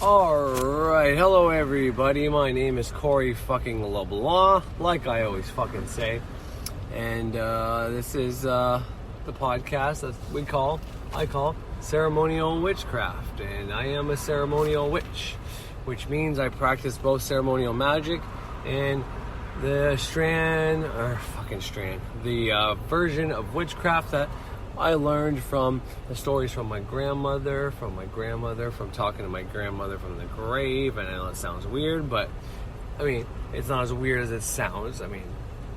Alright, hello everybody, my name is Corey fucking LeBlanc, like I always fucking say, and this is the podcast that I call Ceremonial Witchcraft, and I am a ceremonial witch, which means I practice both ceremonial magic and the version of witchcraft that I learned from the stories from my grandmother, from talking to my grandmother from the grave. And I know it sounds weird, but I mean, it's not as weird as it sounds. I mean,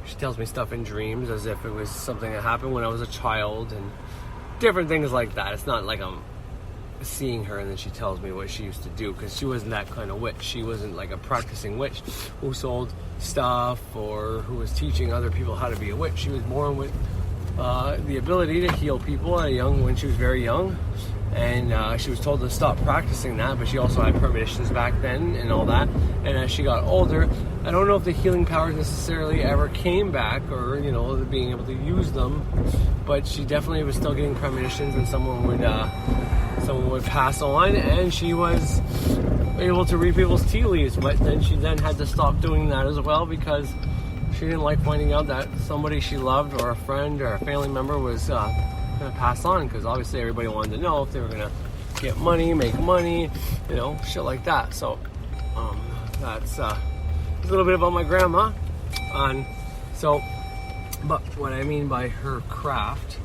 she tells me stuff in dreams as if it was something that happened when I was a child and different things like that. It's not like I'm seeing her and then she tells me what she used to do, because she wasn't that kind of witch. She wasn't like a practicing witch who sold stuff or who was teaching other people how to be a witch. She was born with the ability to heal people when she was very young, and she was told to stop practicing that, but she also had premonitions back then and all that. And as she got older, I don't know if the healing powers necessarily ever came back, or being able to use them, but she definitely was still getting premonitions, and someone would pass on, and she was able to read people's tea leaves. But then she had to stop doing that as well, because she didn't like finding out that somebody she loved, or a friend or a family member, was going to pass on, because obviously everybody wanted to know if they were going to get money, make money, shit like that. So that's a little bit about my grandma. But what I mean by her craft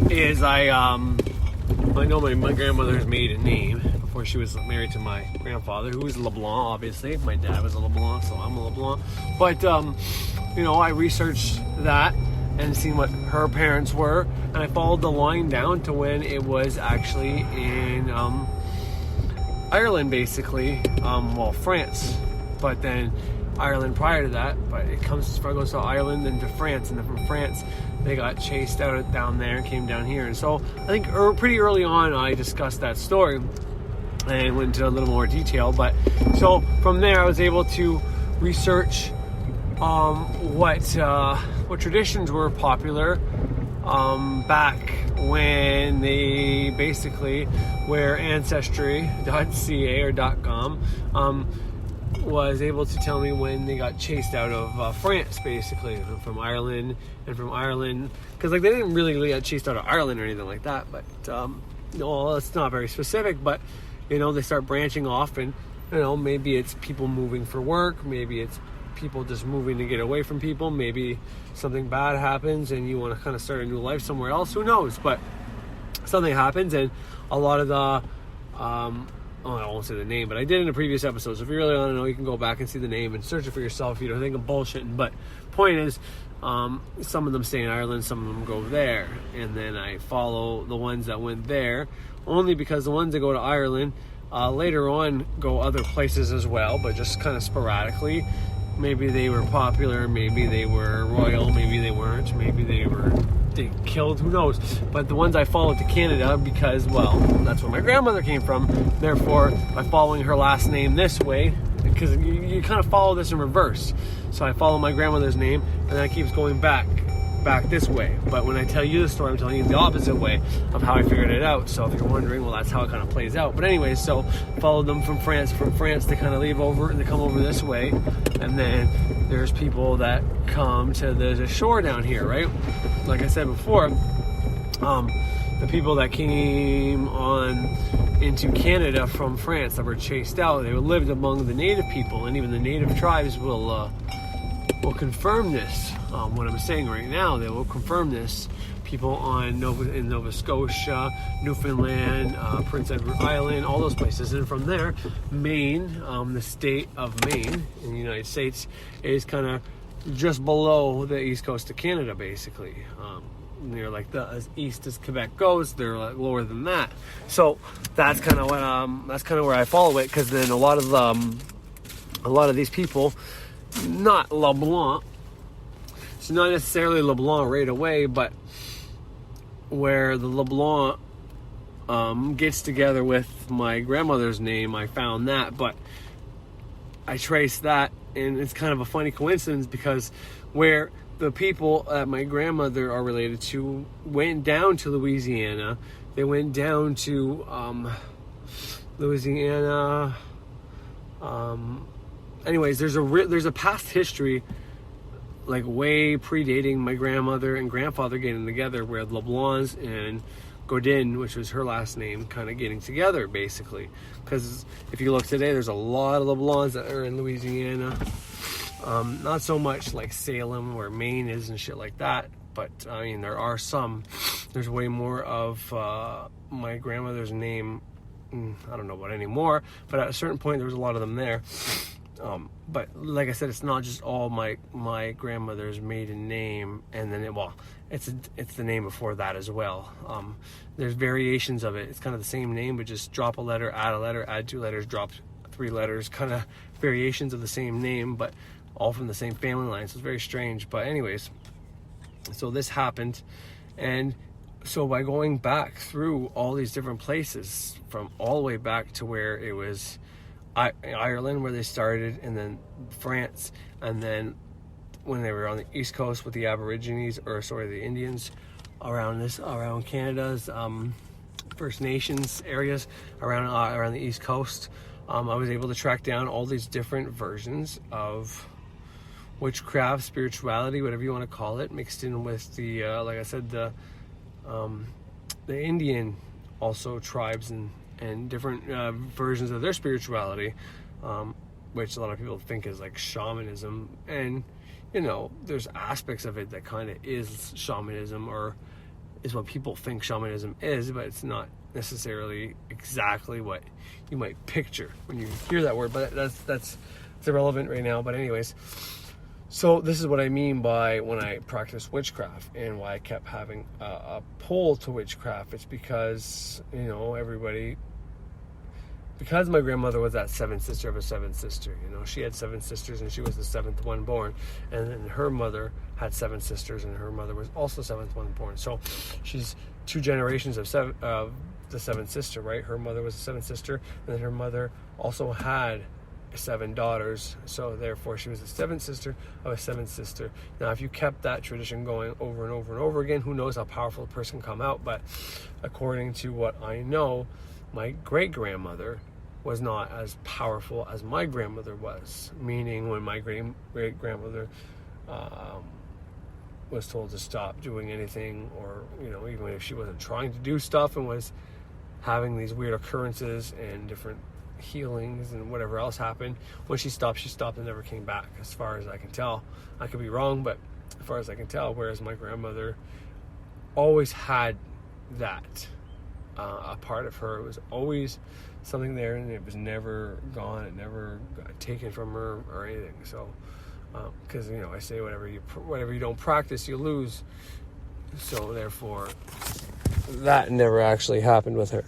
is I know my grandmother's maiden name before she was married to my grandfather, who was LeBlanc, obviously. My dad was a LeBlanc, so I'm a LeBlanc. But, I researched that and seen what her parents were, and I followed the line down to when it was actually in Ireland, basically. France. But then Ireland prior to that, but it goes to Ireland and to France, and then from France they got chased out down there and came down here. And so I think pretty early on I discussed that story and went into a little more detail. But so from there I was able to research what traditions were popular back when they basically, where Ancestry.ca or .com was able to tell me when they got chased out of France, basically, from Ireland, because they didn't really get chased out of Ireland or anything like that, but it's not very specific. But they start branching off, and maybe it's people moving for work, maybe it's people just moving to get away from people, maybe something bad happens and you want to kind of start a new life somewhere else, who knows. But something happens, and a lot of the I won't say the name, but I did in a previous episode, so if you really want to know, you can go back and see the name and search it for yourself if you don't think I'm bullshitting. But point is, some of them stay in Ireland, some of them go there, and then I follow the ones that went there, only because the ones that go to Ireland later on go other places as well, but just kind of sporadically. Maybe they were popular, maybe they were royal, maybe they weren't, maybe they killed, who knows. But the ones I followed to Canada, because, well, that's where my grandmother came from. Therefore, by following her last name this way, because you kind of follow this in reverse. So I follow my grandmother's name, and then it keeps going back this way. But when I tell you the story, I'm telling you the opposite way of how I figured it out. So if you're wondering, well, that's how it kind of plays out. But anyways, so followed them from France. From France, they kind of leave over and they come over this way, and then there's people that come to the shore down here, right? Like I said before, the people that came on into Canada from France that were chased out, they lived among the native people, and even the native tribes will confirm this. What I'm saying right now, they will confirm this. People in Nova Scotia, Newfoundland, Prince Edward Island, all those places. And from there, Maine, the state of Maine in the United States, is kind of just below the east coast of Canada, basically. Near like as east as Quebec goes, they're like lower than that. So that's kind of where I follow it, because then a lot of these people, not LeBlanc. It's not necessarily LeBlanc right away, but where the LeBlanc gets together with my grandmother's name, I found that. But I traced that and it's kind of a funny coincidence because where the people that my grandmother are related to went down to Louisiana. They went down to Louisiana. Anyways, there's a past history, like way predating my grandmother and grandfather getting together, where LeBlancs and Godin, which was her last name, kind of getting together, basically. Because if you look today, there's a lot of LeBlancs that are in Louisiana. Not so much like Salem where Maine is and shit like that, but I mean, there are some. There's way more of my grandmother's name. I don't know about anymore, but at a certain point, there was a lot of them there. But like I said, it's not just all my grandmother's maiden name, and then it's the name before that as well. There's variations of it. It's kind of the same name, but just drop a letter, add 2 letters, drop 3 letters, kind of variations of the same name, but all from the same family line. So it's very strange. But anyways, so this happened, and so by going back through all these different places, from all the way back to where it was Ireland where they started, and then France, and then when they were on the East Coast with the Aborigines, the Indians around Canada's First Nations areas around the East Coast, I was able to track down all these different versions of witchcraft, spirituality, whatever you want to call it, mixed in with the like I said, the Indian also tribes and different versions of their spirituality, which a lot of people think is like shamanism. And there's aspects of it that kind of is shamanism, or is what people think shamanism is, but it's not necessarily exactly what you might picture when you hear that word. But that's irrelevant right now. But anyways, so this is what I mean by when I practice witchcraft, and why I kept having a pull to witchcraft. It's because because my grandmother was that seventh sister of a seventh sister. She had 7 sisters, and she was the 7th one born. And then her mother had 7 sisters, and her mother was also 7th one born. So she's 2 generations of the 7th sister, right? Her mother was the 7th sister, and then her mother also had 7 daughters. So therefore, she was the 7th sister of a 7th sister. Now, if you kept that tradition going over and over and over again, who knows how powerful a person can come out. But according to what I know, my great-grandmother was not as powerful as my grandmother was. Meaning, when my great-grandmother was told to stop doing anything, or even if she wasn't trying to do stuff and was having these weird occurrences and different healings and whatever else happened, when she stopped and never came back, as far as I can tell. I could be wrong, but as far as I can tell. Whereas my grandmother always had that a part of her. It was always something there, and it was never gone. It never got taken from her or anything. So because I say whatever you don't practice, you lose. So therefore, that never actually happened with her.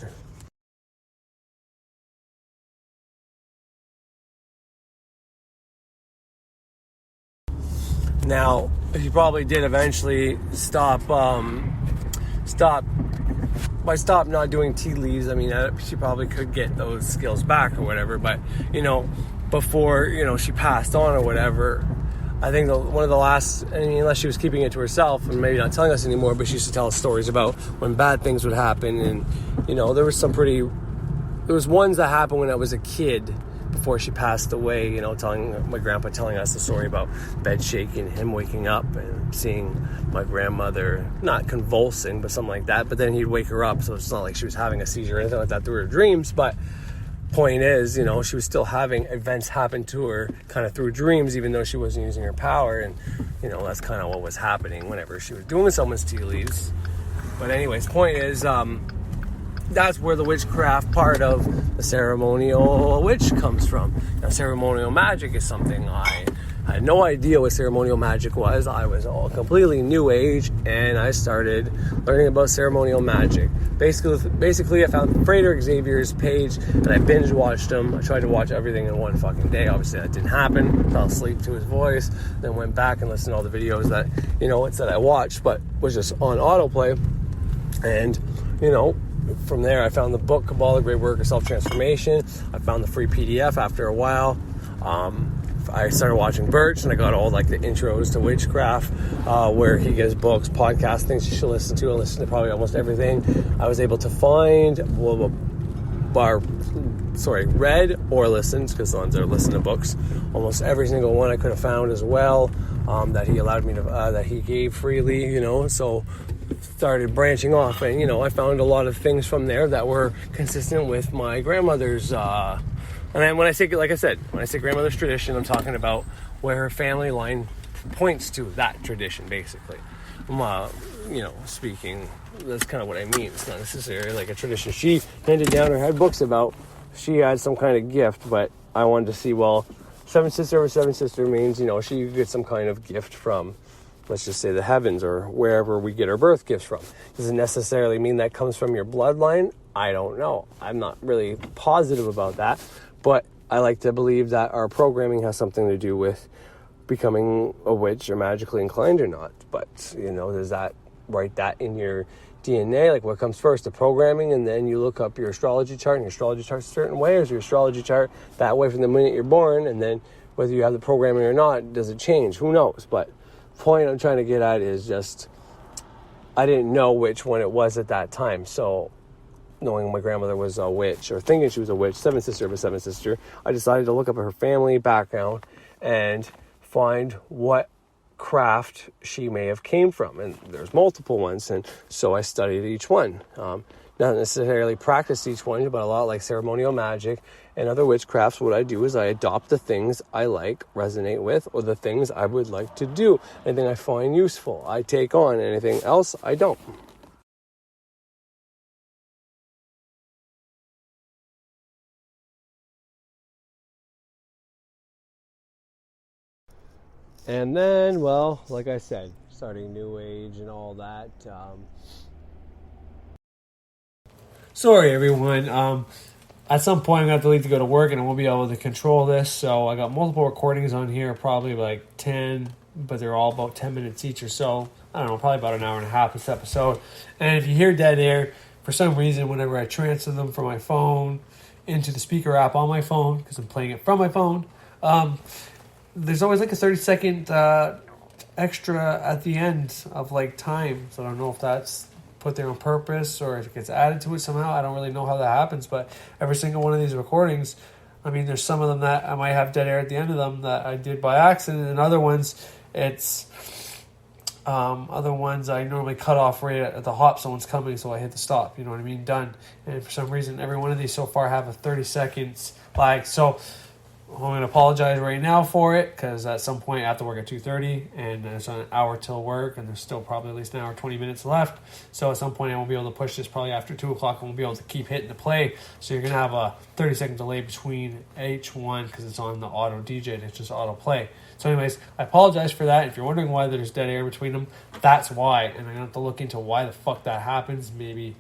Now, she probably did eventually stop not doing tea leaves. I mean, she probably could get those skills back or whatever, but before she passed on or whatever, I think one of the last, unless she was keeping it to herself and maybe not telling us anymore, but she used to tell us stories about when bad things would happen. And there was ones that happened when I was a kid before she passed away, my grandpa telling us the story about bed shaking, him waking up and seeing my grandmother not convulsing, but something like that. But then he'd wake her up, so it's not like she was having a seizure or anything like that through her dreams. But point is, she was still having events happen to her kind of through dreams, even though she wasn't using her power. And, that's kind of what was happening whenever she was doing someone's tea leaves. But anyways, point is, that's where the witchcraft part of the ceremonial witch comes from. Now, ceremonial magic is something I had no idea what ceremonial magic was. I was all completely new age, and I started learning about ceremonial magic. Basically, I found Frater Xavier's page, and I binge watched him. I tried to watch everything in one fucking day. Obviously, that didn't happen. Fell asleep to his voice, then went back and listened to all the videos that, it said I watched, but was just on autoplay. And, from there, I found the book, Kabbalah, Great Work of Self-Transformation. I found the free PDF after a while. I started watching Birch, and I got all like the intros to witchcraft, where he gives books, podcasts, things you should listen to. I listen to probably almost everything I was able to find. Read or listened, because the ones that are listening to books, almost every single one I could have found as well, that he allowed me to, that he gave freely, so started branching off, and I found a lot of things from there that were consistent with my grandmother's, and then when I say grandmother's tradition, I'm talking about where her family line points to that tradition, basically. Speaking, that's kind of what I mean. It's not necessarily like a tradition she handed down or had books about. She had some kind of gift, but I wanted to see, seven sister over seven sister means, she could get some kind of gift from, let's just say, the heavens or wherever we get our birth gifts from. Does it necessarily mean that comes from your bloodline? I don't know. I'm not really positive about that, but I like to believe that our programming has something to do with becoming a witch or magically inclined or not. But, does that write that in your DNA? Like, what comes first, the programming, and then you look up your astrology chart, and your astrology chart's a certain way, or is your astrology chart that way from the minute you're born, and then whether you have the programming or not, does it change? Who knows? But the point I'm trying to get at is just, I didn't know which one it was at that time. So knowing my grandmother was a witch, or thinking she was a witch, seven sister of a seven sister, I decided to look up her family background and find what craft she may have came from, and there's multiple ones, and so I studied each one. Not necessarily practiced each one, but a lot like ceremonial magic and other witchcrafts, what I do is I adopt the things I like, resonate with, or the things I would like to do. Anything I find useful, I take on. Anything else, I don't. And then, like I said, starting New Age and all that. Sorry, everyone. At some point, I'm going to have to leave to go to work, and I won't be able to control this. So I got multiple recordings on here, probably like 10, but they're all about 10 minutes each or so. I don't know, probably about an hour and a half this episode. And if you hear dead air, for some reason, whenever I transfer them from my phone into the speaker app on my phone, because I'm playing it from my phone, there's always like a 30-second extra at the end of like time. So I don't know if that's put there on purpose or if it gets added to it somehow. I don't really know how that happens, but every single one of these recordings, there's some of them that I might have dead air at the end of them that I did by accident, and other ones I normally cut off right at the hop. Someone's coming, so I hit the stop. You know what I mean? Done. And for some reason, every one of these so far have a 30 seconds lag. So I'm going to apologize right now for it, because at some point I have to work at 2:30, and it's an hour till work, and there's still probably at least an hour 20 minutes left. So at some point I won't be able to push this. Probably after 2 o'clock I won't be able to keep hitting the play. So you're going to have a 30-second delay between each one, because it's on the auto DJ and it's just auto play. So anyways, I apologize for that. If you're wondering why there's dead air between them, that's why. And I'm going to have to look into why the fuck that happens. Maybe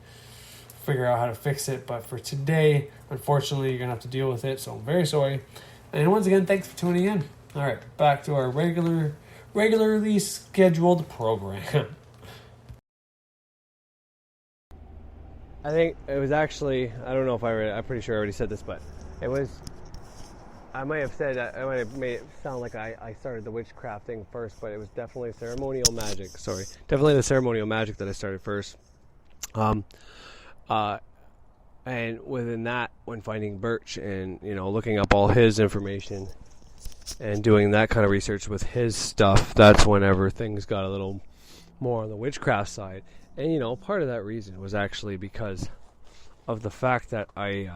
figure out how to fix it. But for today, unfortunately, you're going to have to deal with it. So I'm very sorry. And once again, thanks for tuning in. All right, back to our regularly scheduled program. I think it was actually, I don't know if I'm pretty sure I already said this, but it was, I might have made it sound like I started the witchcraft thing first, but it was definitely ceremonial magic. Sorry. Definitely the ceremonial magic that I started first. And within that, when finding Birch and, looking up all his information and doing that kind of research with his stuff, that's whenever things got a little more on the witchcraft side. And, part of that reason was actually because of the fact that I,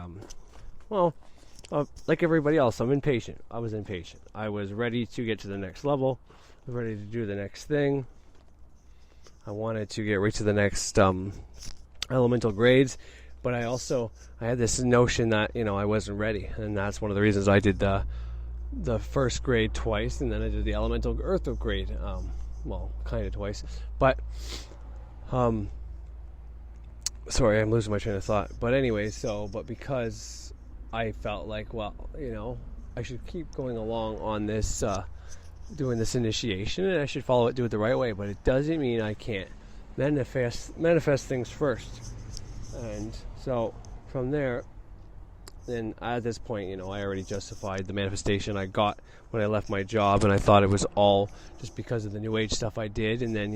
like everybody else, I'm impatient. I was impatient. I was ready to get to the next level. I was ready to do the next thing. I wanted to get right to the next elemental grades. But I had this notion that, I wasn't ready. And that's one of the reasons I did the first grade twice. And then I did the elemental earth grade, kind of twice. But, sorry, I'm losing my train of thought. But anyway, but because I felt like, I should keep going along on this, doing this initiation. And I should follow it, do it the right way. But it doesn't mean I can't manifest things first. And so from there, And at this point, I already justified the manifestation I got when I left my job, and I thought it was all just because of the New Age stuff I did, and then,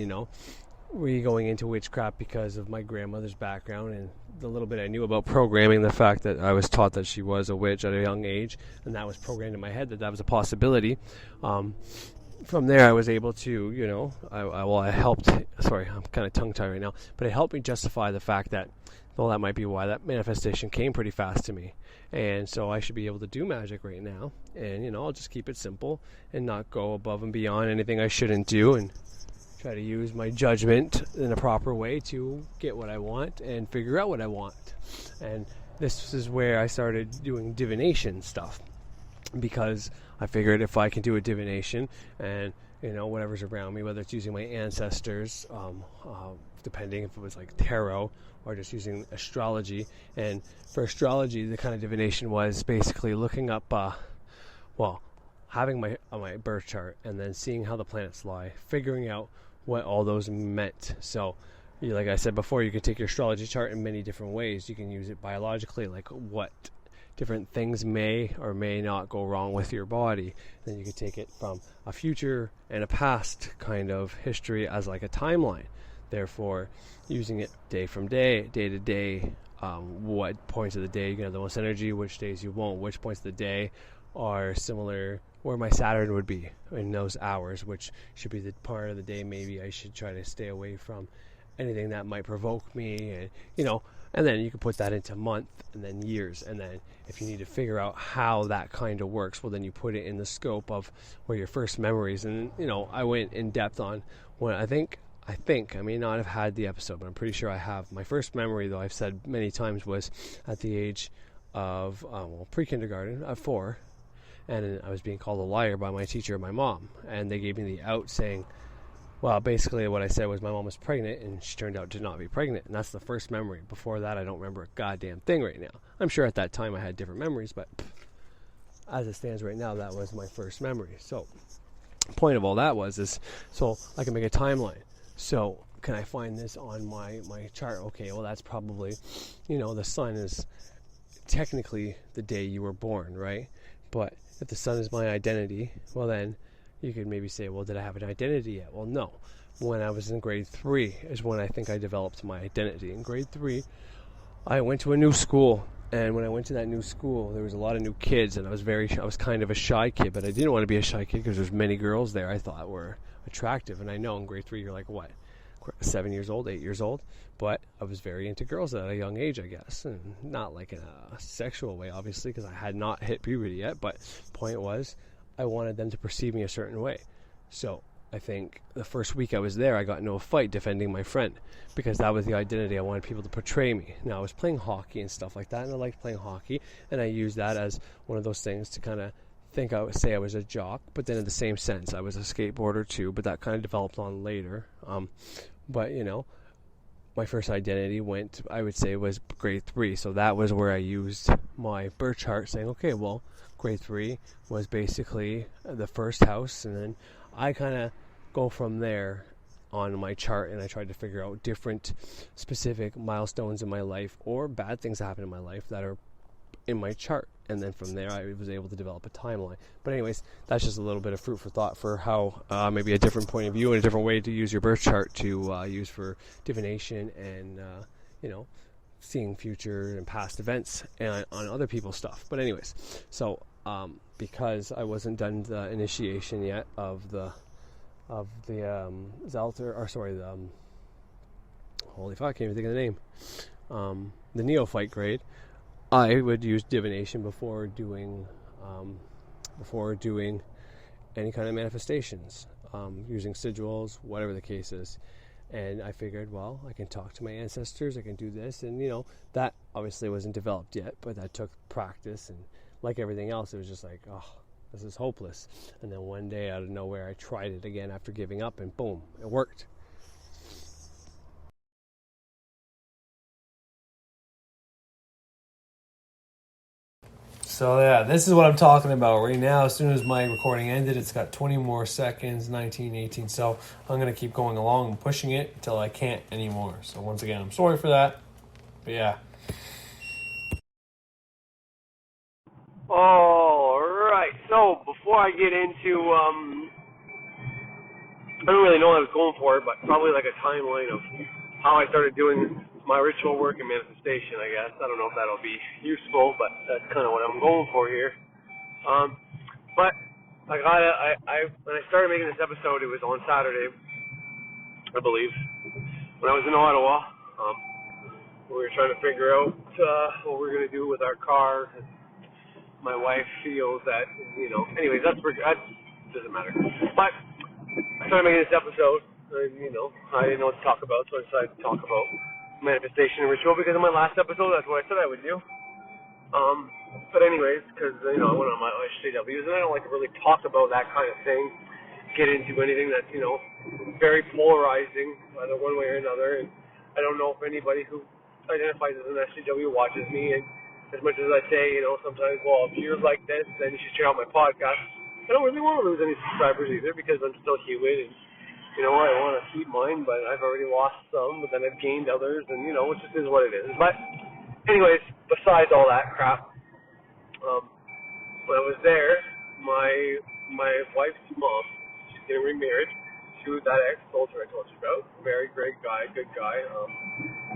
going into witchcraft because of my grandmother's background and the little bit I knew about programming, the fact that I was taught that she was a witch at a young age, and that was programmed in my head that was a possibility. From there, I was able to, I helped, sorry, I'm kind of tongue-tied right now, but it helped me justify the fact that, well, that might be why that manifestation came pretty fast to me. And so I should be able to do magic right now. And, I'll just keep it simple and not go above and beyond anything I shouldn't do, and try to use my judgment in a proper way to get what I want and figure out what I want. And this is where I started doing divination stuff, because I figured if I can do a divination and, whatever's around me, whether it's using my ancestors, depending if it was like tarot or just using astrology. And for astrology, the kind of divination was basically looking up, having my birth chart and then seeing how the planets lie, figuring out what all those meant. So, like I said before, you can take your astrology chart in many different ways. You can use it biologically, like what different things may or may not go wrong with your body. Then you could take it from a future and a past kind of history as like a timeline. Therefore, using it day from day, day to day, what points of the day you can have the most energy, which days you won't, which points of the day are similar, where my Saturn would be in those hours, which should be the part of the day maybe I should try to stay away from anything that might provoke me, and and then you can put that into month and then years, and then if you need to figure out how that kind of works, well, then you put it in the scope of where your first memories. And I went in depth on when I think I may not have had the episode, but I'm pretty sure I have. My first memory, though, I've said many times, was at the age of pre-kindergarten at 4, and I was being called a liar by my teacher and my mom, and they gave me the out saying, well, basically what I said was my mom was pregnant, and she turned out to not be pregnant, and that's the first memory. Before that, I don't remember a goddamn thing right now. I'm sure at that time I had different memories, but as it stands right now, that was my first memory. So the point of all that is so I can make a timeline. So can I find this on my chart? Okay, well, that's probably, the sun is technically the day you were born, right? But if the sun is my identity, well, then you could maybe say, well, did I have an identity yet? Well, no. When I was in grade 3 is when I think I developed my identity. In grade 3, I went to a new school, and when I went to that new school, there was a lot of new kids, and I was kind of a shy kid, but I didn't want to be a shy kid because there's many girls there I thought were attractive. And I know in grade 3 you're like, what, 7 years old, 8 years old? But I was very into girls at a young age, I guess, and not like in a sexual way, obviously, because I had not hit puberty yet. But point was, I wanted them to perceive me a certain way. So I think the first week I was there, I got into a fight defending my friend, because that was the identity I wanted people to portray me. Now, I was playing hockey and stuff like that, and I liked playing hockey, and I used that as one of those things to kind of think I would say I was a jock, but then in the same sense, I was a skateboarder too, but that kind of developed on later. But, my first identity I would say, was grade 3. So that was where I used my birth chart saying, okay, well, grade 3 was basically the first house. And then I kind of go from there on my chart, and I tried to figure out different specific milestones in my life or bad things that happen in my life that are in my chart. And then from there, I was able to develop a timeline. But anyways, that's just a little bit of fruit for thought for how maybe a different point of view and a different way to use your birth chart to use for divination and, seeing future and past events and on other people's stuff. But anyways, so because I wasn't done the initiation yet of the Zelter, or sorry, holy fuck, I can't even think of the name, the neophyte grade, I would use divination before doing any kind of manifestations, using sigils, whatever the case is. And I figured, well, I can talk to my ancestors, I can do this, and that obviously wasn't developed yet, but that took practice. And like everything else, it was just like, oh, this is hopeless. And then one day out of nowhere, I tried it again after giving up, and boom, it worked. So yeah, this is what I'm talking about right now. As soon as my recording ended, it's got 20 more seconds, 19, 18. So I'm going to keep going along and pushing it until I can't anymore. So once again, I'm sorry for that. But yeah. All right. So before I get into, I don't really know what I was going for, but probably like a timeline of how I started doing my ritual work and manifestation. I guess I don't know if that'll be useful, but that's kind of what I'm going for here. But when I started making this episode, it was on Saturday, I believe, when I was in Ottawa. We were trying to figure out what we were going to do with our car. My wife feels that, anyways, that doesn't matter. But I started making this episode, and, I didn't know what to talk about, so I decided to talk about manifestation and ritual, because in my last episode, that's what I said I would do. But anyways, because, I went on my SJWs, and I don't like to really talk about that kind of thing, get into anything that's, very polarizing, either one way or another, and I don't know if anybody who identifies as an SJW watches me, and as much as I say, sometimes, well, if you're like this, then you should check out my podcast. I don't really want to lose any subscribers either, because I'm still human, and, I want to keep mine, but I've already lost some, but then I've gained others, and, it just is what it is. But anyways, besides all that crap, when I was there, my wife's mom, she's getting remarried to that ex-soldier I told you about. Very great guy, good guy.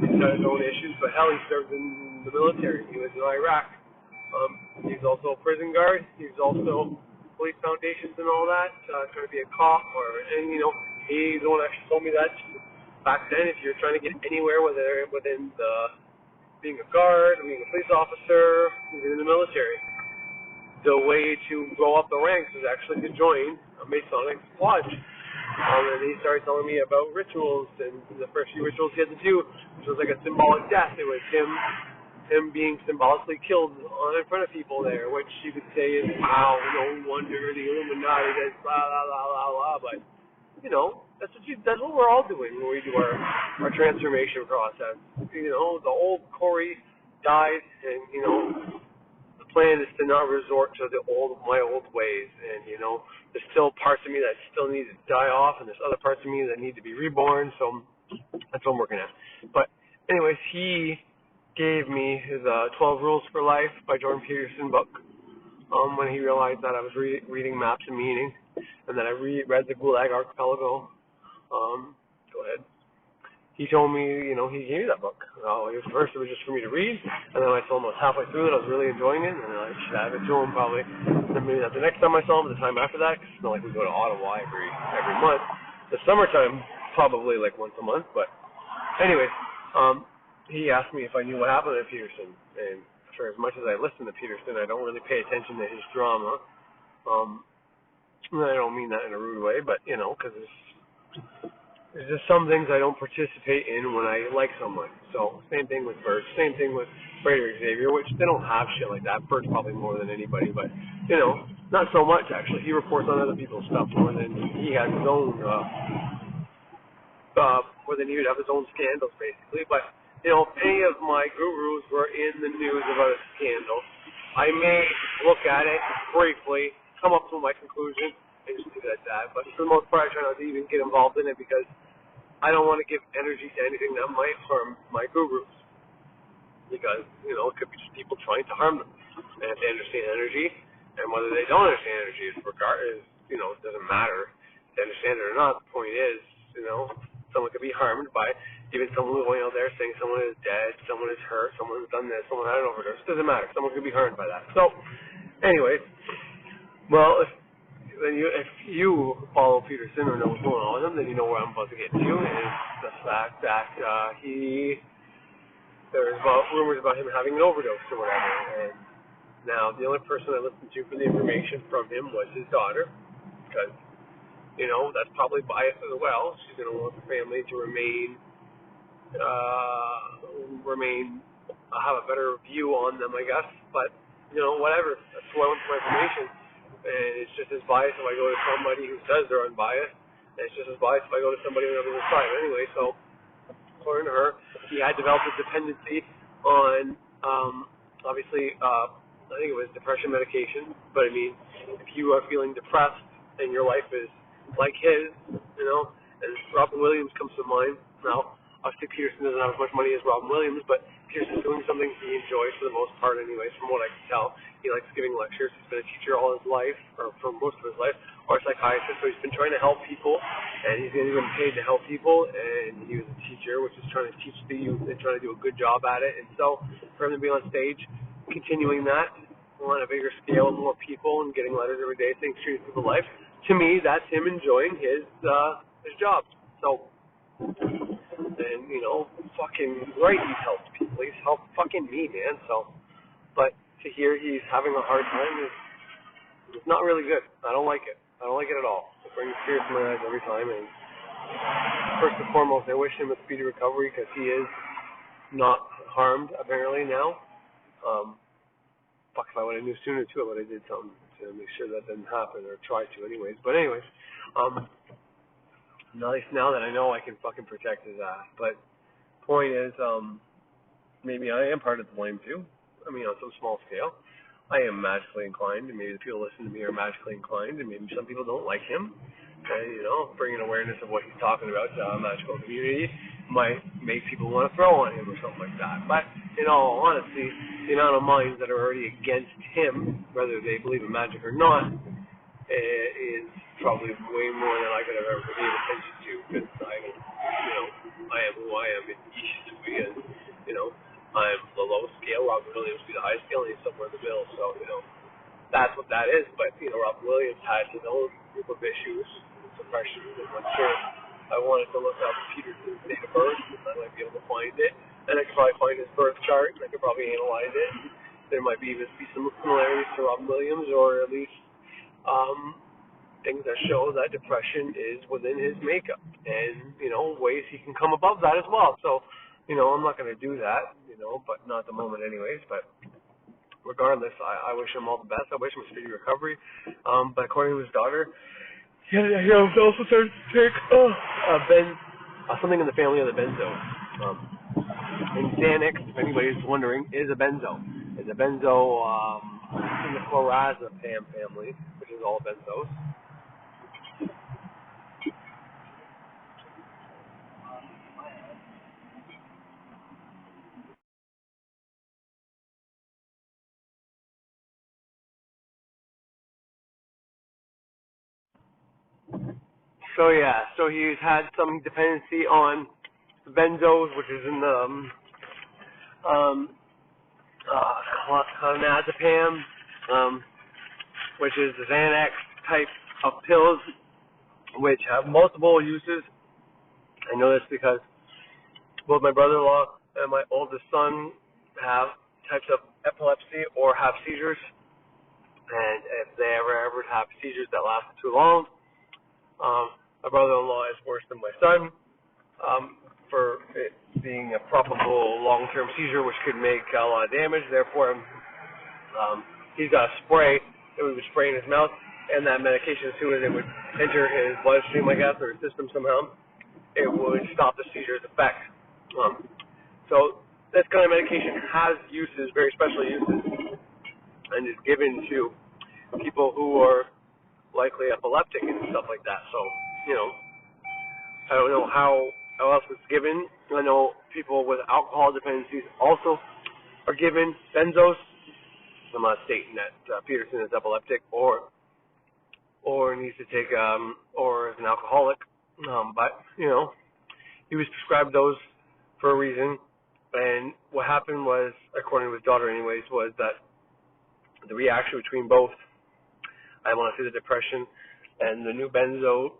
He's got his own issues, but hell, he served in the military. He was in Iraq. He's also a prison guard. He's also police foundations and all that, trying to be a cop, and he's the one that actually told me that back then, if you're trying to get anywhere, whether within being a guard, being a police officer, even in the military, the way to go up the ranks is actually to join a Masonic lodge. And he started telling me about rituals, and the first few rituals he had to do, which was like a symbolic death. It was him being symbolically killed in front of people there, which you could say is, wow, no wonder the Illuminati does blah, blah, blah, blah, blah. But, that's what we're all doing when we do our transformation process. The old Corey died, and, the plan is to not resort to my old ways, and there's still parts of me that still need to die off, and there's other parts of me that need to be reborn. So that's what I'm working at. But anyways, he gave me his 12 Rules for Life by Jordan Peterson book when he realized that I was reading Maps and Meaning, and that I read the Gulag Archipelago. Go ahead. He told me, he gave me that book. First it was just for me to read, and then I told him I was halfway through it, I was really enjoying it, and I should have it to him probably. Then maybe not the next time I saw him, but the time after that, because it's not like we go to Ottawa every month. The summertime, probably like once a month, but anyways, he asked me if I knew what happened to Peterson, and for as much as I listen to Peterson, I don't really pay attention to his drama. And I don't mean that in a rude way, but, because there's just some things I don't participate in when I like someone. So, same thing with Bert, same thing with Frederick Xavier, which they don't have shit like that. Bert's probably more than anybody, but, not so much, actually. He reports on other people's stuff more than he has his own, more than he would have his own scandals, basically. But, any of my gurus were in the news about a scandal, I may look at it briefly, come up to my conclusion, and just leave it at that. But for the most part, I try not to even get involved in it, because I don't want to give energy to anything that might harm my gurus, because, it could be just people trying to harm them. And if they understand energy, and whether they don't understand energy, it doesn't matter if they understand it or not. The point is, someone could be harmed by even someone going out there saying someone is dead, someone is hurt, someone has done this, someone had an overdose. It doesn't matter. Someone could be harmed by that. So, anyways, well, if you follow Peterson or know what's going on with him, then you know where I'm about to get to, is the fact that there's rumors about him having an overdose or whatever. And now, the only person I listened to for the information from him was his daughter, because, that's probably biased as well. She's going to want the family to have a better view on them, I guess. But, whatever. That's why I want my information. And it's just as biased if I go to somebody who says they're unbiased, and it's just as biased if I go to somebody on the other side. Anyway, so according to her, he had developed a dependency on, obviously, I think it was depression medication. But I mean, if you are feeling depressed and your life is like his, and Robin Williams comes to mind. Now, obviously Peterson doesn't have as much money as Robin Williams, but Peterson's doing something he enjoys for the most part anyways, from what I can tell. He likes giving lectures. He's been a teacher all his life, or for most of his life, or a psychiatrist, so he's been trying to help people, and he's getting paid to help people, and he was a teacher, which is trying to teach the youth and trying to do a good job at it. And so for him to be on stage, continuing that on a bigger scale with more people and getting letters every day saying treat people life, to me, that's him enjoying his job. So, and, fucking right, he's helped people. He's helped fucking me, man. So, but to hear he's having a hard time is not really good. I don't like it. I don't like it at all. It brings tears to my eyes every time. And first and foremost, I wish him a speedy recovery because he is not harmed, apparently, now. Fuck, if I would have knew sooner, too, I would have did something to make sure that didn't happen, or try to anyways. But anyways, at least now that I know, I can fucking protect his ass. But point is, maybe I am part of the blame, too. I mean, on some small scale. I am magically inclined, and maybe the people listening to me are magically inclined, and maybe some people don't like him. And, bringing awareness of what he's talking about to a magical community might make people want to throw on him or something like that. But in all honesty, the amount of minds that are already against him, whether they believe in magic or not, is probably way more than I could have ever paid attention to, because I am who I am in East, and, I'm the low scale, Robin Williams would be the high scale, and he's somewhere in the middle, so, that's what that is. But, Robin Williams had his own group of issues, suppression, and I'm sure I wanted to look up Peterson's date of birth, and I might be able to find it, and I could probably find his birth chart, and I could probably analyze it. There might be some similarities to Robin Williams, or at least things that show that depression is within his makeup, and ways he can come above that as well. So I'm not going to do that, but not at the moment anyways. But regardless, I wish him all the best. I wish him a speedy recovery. But according to his daughter, he also started to take something in the family of the benzo. And Xanax, if anybody's wondering, is a benzo. It's a benzo in the clorazepam family, which is all benzos. So he's had some dependency on the benzos, which is in the clonazepam, which is the Xanax type of pills, which have multiple uses. I know this because both my brother-in-law and my oldest son have types of epilepsy or have seizures, and if they ever have seizures that last too long, my brother-in-law is worse than my son for it being a probable long-term seizure, which could make a lot of damage. Therefore, he's got a spray that we would spray in his mouth, and that medication, as soon as it would enter his bloodstream, I guess, or his system somehow, it would stop the seizure's effect. So this kind of medication has uses, very special uses, and is given to people who are likely epileptic and stuff like that. So, I don't know how else it's given. I know people with alcohol dependencies also are given benzos. I'm not stating that Peterson is epileptic or needs to take or is an alcoholic, but he was prescribed those for a reason. And what happened was, according to his daughter anyways, was that the reaction between both, I want to say the depression and the new benzo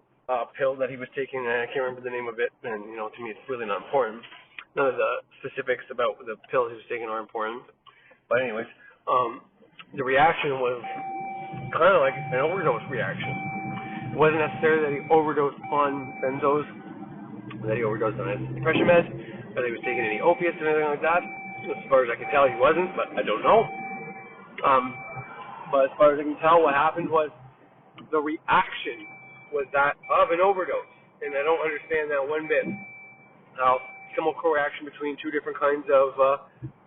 pill that he was taking, and I can't remember the name of it, and to me it's really not important. None of the specifics about the pills he was taking are important. But anyways, the reaction was kind of like an overdose reaction. It wasn't necessarily that he overdosed on benzos, that he overdosed on his depression meds, that he was taking any opiates or anything like that. As far as I can tell, he wasn't, but I don't know. But as far as I can tell, what happened was the reaction was that of an overdose, and I don't understand that one bit. How chemical reaction between two different kinds of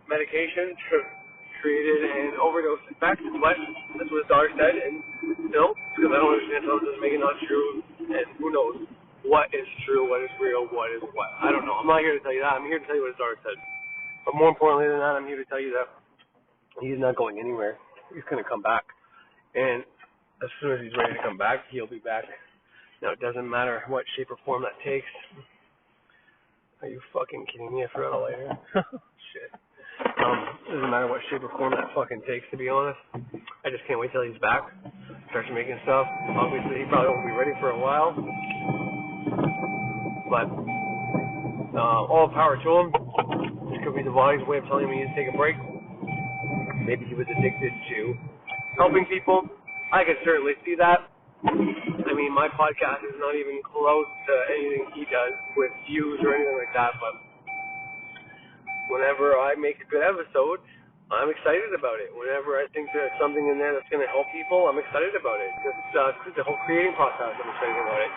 medication created an overdose effect, but that's what his daughter said, and because I don't understand how it doesn't make it not true, and who knows. what is true, what is real, what is what. I don't know. I'm not here to tell you that. I'm here to tell you what his daughter said. But more importantly than that, I'm here to tell you that he's not going anywhere. He's going to come back. And as soon as he's ready to come back, he'll be back. Now, it doesn't matter what shape or form that takes. Are you fucking kidding me? I forgot all later. Shit. Doesn't matter what shape or form that fucking takes, to be honest. I just can't wait till he's back. Starts making stuff. Obviously, he probably won't be ready for a while. But all power to him. This could be the body's way of telling him he needs to take a break. Maybe he was addicted to helping people. I could certainly see that. I mean, my podcast is not even close to anything he does with views or anything like that, but whenever I make a good episode, I'm excited about it. Whenever I think there's something in there that's going to help people, I'm excited about it. Just the whole creating process, I'm excited about it.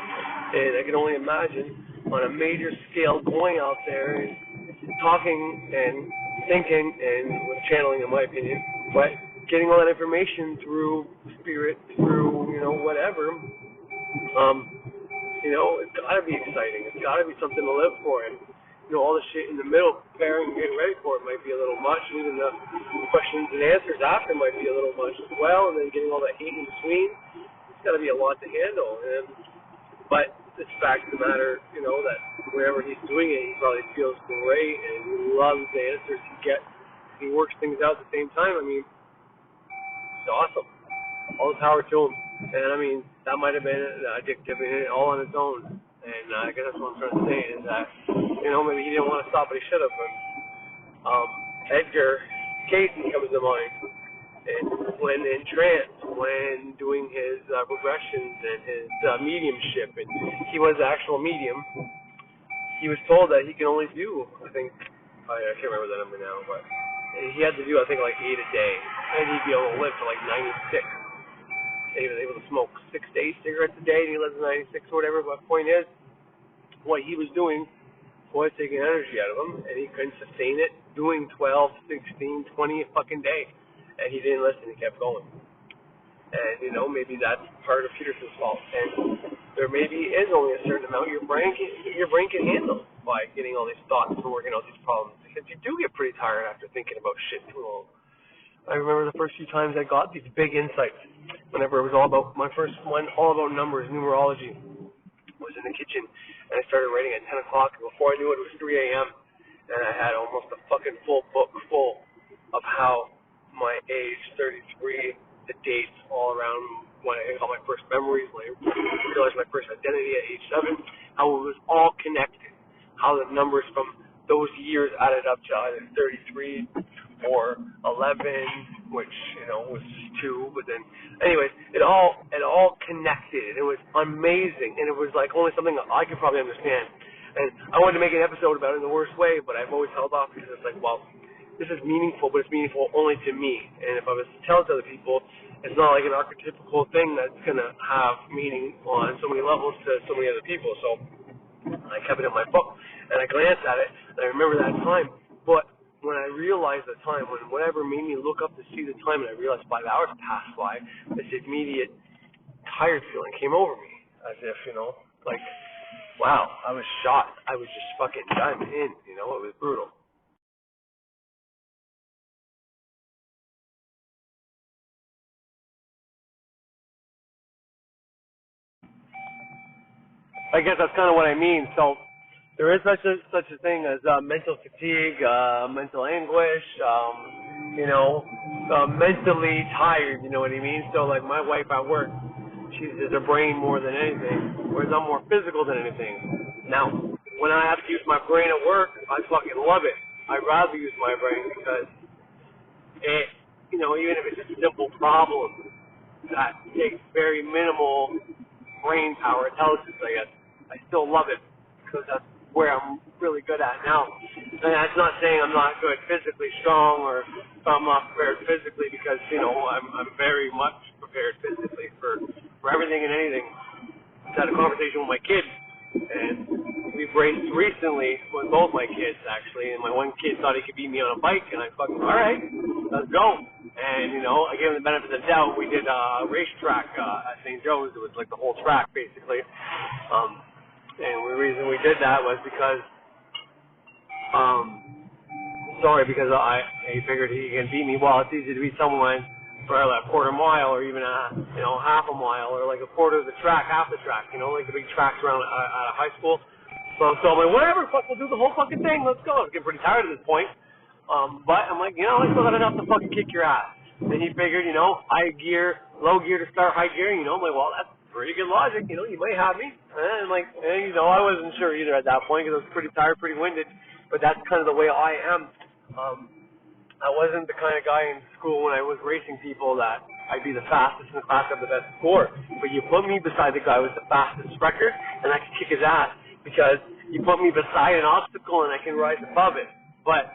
And I can only imagine on a major scale going out there and talking and thinking and channeling, in my opinion, but getting all that information through spirit, through, whatever, it's got to be exciting. It's got to be something to live for. And, all the shit in the middle, preparing and getting ready for it might be a little much. And even the questions and answers after might be a little much as well. And then getting all that hate in between, it's got to be a lot to handle. But it's the fact of the matter, that wherever he's doing it, he probably feels great and he loves the answers he gets. He works things out at the same time. I mean, it's awesome. All the power to him. And, I mean, that might have been addictive and all on its own. And I guess that's what I'm trying to say is that, maybe he didn't want to stop, but he should have. But Edgar Casey comes to mind. And when in trance, when doing his regressions and his mediumship, and he was the actual medium, he was told that he can only do, I can't remember the number now, but he had to do, like 8 a day. And he'd be able to live to like 96. And he was able to smoke 6 to 8 cigarettes a day, and he lives to 96 or whatever. But the point is, what he was doing was taking energy out of him, and he couldn't sustain it, doing 12, 16, 20 a fucking day. And he didn't listen, he kept going. And, maybe that's part of Peterson's fault. And there maybe is only a certain amount your brain can handle by getting all these thoughts and working out these problems. Because you do get pretty tired after thinking about shit too long. I remember the first few times I got these big insights. Whenever it was all about, my first one, all about numbers, numerology, was in the kitchen. And I started writing at 10 o'clock. And before I knew it, it was 3 a.m. And I had almost a fucking full book full of how my age, 33, the dates all around when I got my first memories, when I realized my first identity at age 7, how it was all connected. How the numbers from those years added up to either 33 or 11, which, was just 2. But then, anyways, it all connected. It was amazing. And it was like only something that I could probably understand. And I wanted to make an episode about it in the worst way, but I've always held off because it's like, well, this is meaningful, but it's meaningful only to me. And if I was to tell it to other people, it's not like an archetypical thing that's going to have meaning on so many levels to so many other people. So I kept it in my book, and I glanced at it, and I remember that time. But when I realized the time, when whatever made me look up to see the time, and I realized 5 hours passed by, this immediate tired feeling came over me, as if, like, wow, I was shot. I was just fucking done in, it was brutal. I guess that's kind of what I mean. So there is such a thing as mental fatigue, mental anguish, mentally tired. You know what I mean? So like my wife at work, she uses her brain more than anything, whereas I'm more physical than anything. Now, when I have to use my brain at work, I fucking love it. I'd rather use my brain because it, even if it's a simple problem that takes very minimal brain power, intelligence, I guess, I still love it because that's where I'm really good at now. And that's not saying I'm not good physically strong or if I'm not prepared physically because, I'm very much prepared physically for everything and anything. I had a conversation with my kids, and we've raced recently with both my kids, actually, and my one kid thought he could beat me on a bike, and I fucking, all right, let's go. And, I gave him the benefit of the doubt. We did a racetrack at St. Joe's. It was like the whole track, basically. reason we did that was because, because he figured he can beat me. Well, it's easy to beat someone for like a quarter mile or even half a mile or like a quarter of the track, half the track, like the big tracks around at a high school. So I'm like, whatever, fuck, we'll do the whole fucking thing. Let's go. I was getting pretty tired at this point. But I'm like, I still got enough to fucking kick your ass. And he figured, high gear, low gear to start high gear. I'm like, well, that's pretty good logic. You might have me. And I wasn't sure either at that point because I was pretty tired, pretty winded. But that's kind of the way I am. I wasn't the kind of guy in school when I was racing people that I'd be the fastest in the class, have the best score. But you put me beside the guy with the fastest record, and I can kick his ass because you put me beside an obstacle and I can rise above it. But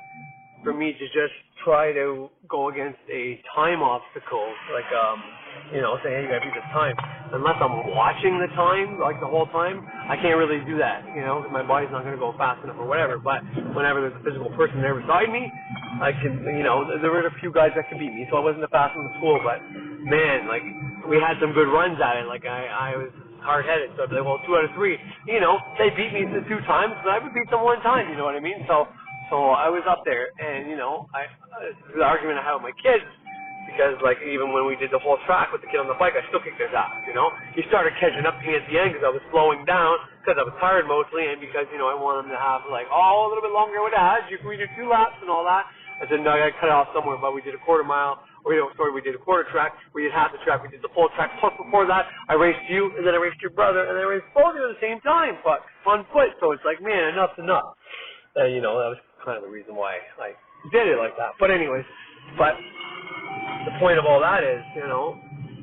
for me to just try to go against a time obstacle, like, say, hey, you gotta beat this time, unless I'm watching the time, like the whole time, I can't really do that, my body's not gonna go fast enough or whatever. But whenever there's a physical person there beside me, I can, there were a few guys that could beat me, so I wasn't the fastest in the school, but man, like, we had some good runs at it. Like, I was hard-headed, so I'd be like, well, 2 out of 3, they beat me the 2 times, but I would beat them 1 time, you know what I mean? So I was up there, and, the argument I had with my kids, because, like, even when we did the whole track with the kid on the bike, I still kicked his ass, He started catching up to me at the end because I was slowing down, because I was tired mostly, and because, I wanted him to have, like, a little bit longer with that. We did 2 laps and all that. I said, no, I got to cut it off somewhere, but we did a quarter mile, we did a quarter track, we did half the track, we did the full track, plus before that, I raced you, and then I raced your brother, and then I raced both of you at the same time, but on foot, so it's like, man, enough's enough. That was kind of the reason why I did it like that. But anyways, the point of all that is,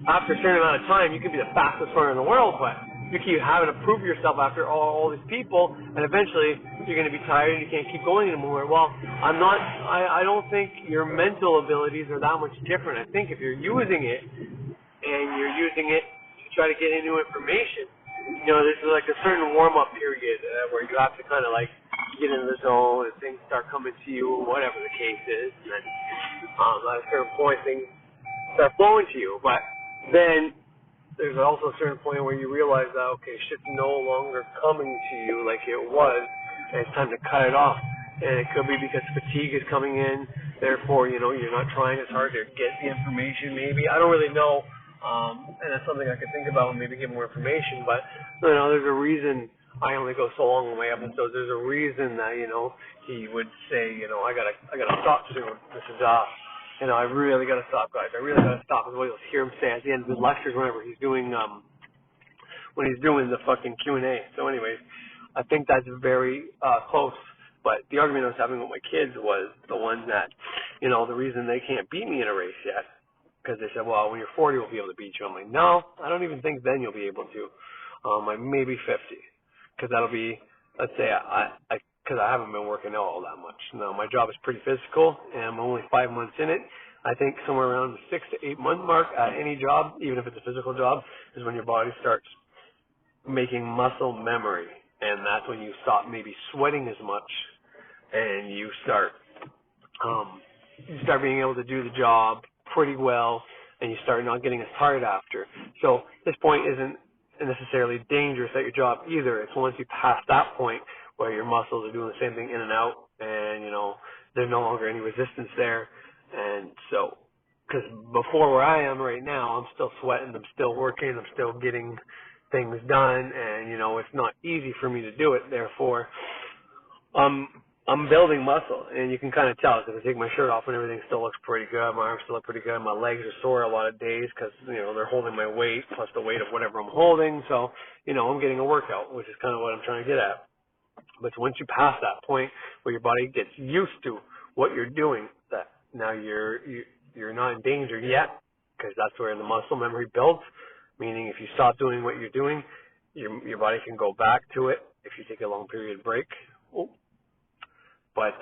after a certain amount of time, you can be the fastest runner in the world, but you keep having to prove yourself after all these people, and eventually you're going to be tired and you can't keep going anymore. Well, I don't think your mental abilities are that much different. I think if you're using it, and you're using it to try to get into information, this is like a certain warm-up period where you have to kind of like get in the zone and things start coming to you, whatever the case is, and then at a certain point things start flowing to you. But then there's also a certain point where you realize that, okay, shit's no longer coming to you like it was, and it's time to cut it off. And it could be because fatigue is coming in, therefore, you're not trying as hard to get the information, maybe. I don't really know, and that's something I could think about and maybe get more information, but, there's a reason I only go so long on my episodes. There's a reason that, he would say, I gotta stop soon. This is, I really gotta stop, guys. I really gotta stop, is what you'll hear him say at the end of his lectures whenever he's doing, when he's doing the fucking Q&A. So anyways, I think that's very, close. But the argument I was having with my kids was the one that, the reason they can't beat me in a race yet, because they said, well, when you're 40, we'll be able to beat you. I'm like, no, I don't even think then you'll be able to. Maybe 50. Because that'll be, let's say, because I haven't been working out all that much. No, my job is pretty physical, and I'm only 5 months in it. I think somewhere around the 6 to 8 month mark at any job, even if it's a physical job, is when your body starts making muscle memory, and that's when you stop maybe sweating as much, and you start being able to do the job pretty well, and you start not getting as tired after. So this point isn't necessarily dangerous at your job either. It's once you pass that point where your muscles are doing the same thing in and out, and there's no longer any resistance there. And so, because before where I am right now, I'm still sweating, I'm still working, I'm still getting things done, and it's not easy for me to do it. Therefore, I'm building muscle, and you can kind of tell because I take my shirt off and everything still looks pretty good. My arms still look pretty good. My legs are sore a lot of days because, they're holding my weight plus the weight of whatever I'm holding. So, I'm getting a workout, which is kind of what I'm trying to get at. But once you pass that point where your body gets used to what you're doing, that now you're not in danger yet, because that's where the muscle memory builds, meaning if you stop doing what you're doing, your body can go back to it if you take a long period break. But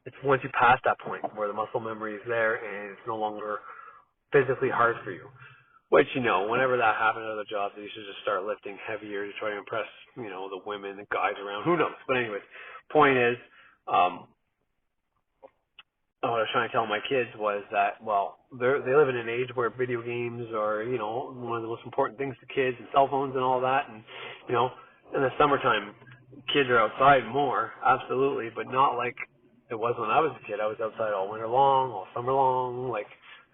it's once you pass that point where the muscle memory is there and it's no longer physically hard for you. Which, whenever that happened at other jobs, you should just start lifting heavier to try to impress, the women, the guys around. Who knows? But anyways, point is, what I was trying to tell my kids was that, well, they live in an age where video games are, one of the most important things to kids, and cell phones and all that, and, in the summertime, kids are outside more, absolutely, but not like it was when I was a kid. I was outside all winter long, all summer long, like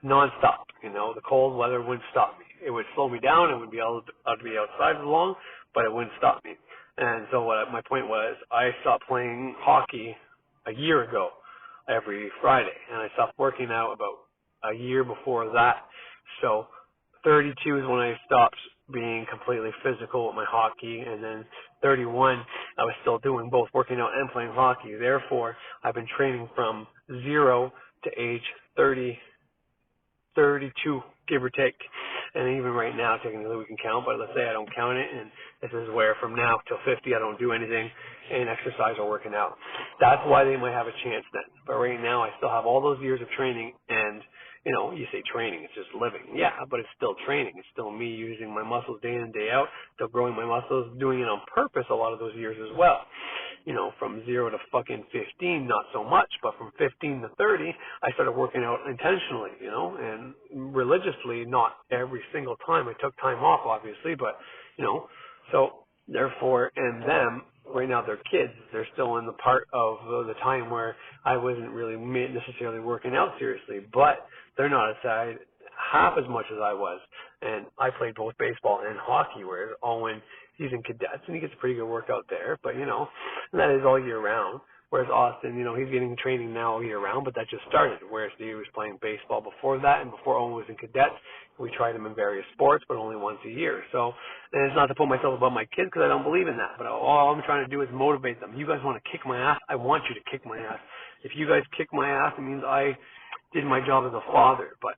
nonstop. The cold weather wouldn't stop me. It would slow me down. It would be able to be outside as long, but it wouldn't stop me. And so my point was, I stopped playing hockey a year ago every Friday, and I stopped working out about a year before that. So 32 is when I stopped being completely physical with my hockey, and then 31, I was still doing both working out and playing hockey. Therefore, I've been training from 0 to age 30, 32, give or take. And even right now, technically we can count, but let's say I don't count it, and this is where from now till 50 I don't do anything in exercise or working out. That's why they might have a chance then. But right now I still have all those years of training, and you say training, it's just living. Yeah, but it's still training. It's still me using my muscles day in, day out, still growing my muscles, doing it on purpose a lot of those years as well. From 0 to fucking 15, not so much, but from 15 to 30, I started working out intentionally, and religiously, not every single time. I took time off, obviously, but, so therefore, and them, right now they're kids. They're still in the part of the time where I wasn't really necessarily working out seriously, but they're not aside half as much as I was. And I played both baseball and hockey, whereas Owen, he's in cadets, and he gets a pretty good workout there, but, and that is all year round. Whereas Austin, he's getting training now all year round, but that just started. Whereas he was playing baseball before that, and before Owen was in cadets, we tried him in various sports, but only once a year. So, and it's not to put myself above my kids, because I don't believe in that, but all I'm trying to do is motivate them. You guys want to kick my ass? I want you to kick my ass. If you guys kick my ass, it means I did my job as a father, but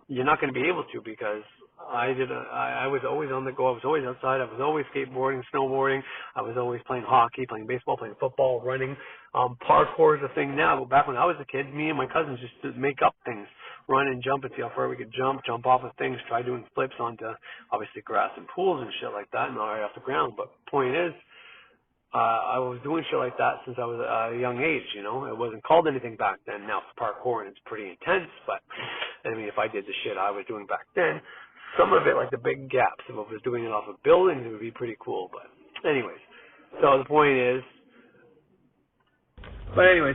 you're not going to be able to, because I was always on the go. I was always outside. I was always skateboarding, snowboarding. I was always playing hockey, playing baseball, playing football, running. Parkour is a thing now, but back when I was a kid, me and my cousins used to make up things, run and jump and see how far we could jump off of things, try doing flips onto, obviously, grass and pools and shit like that, not right off the ground. But point is, I was doing shit like that since I was a young age, It wasn't called anything back then. Now it's parkour, and it's pretty intense, but, if I did the shit I was doing back then, some of it, like the big gaps, if I was doing it off of buildings, it would be pretty cool, but anyways. So the point is,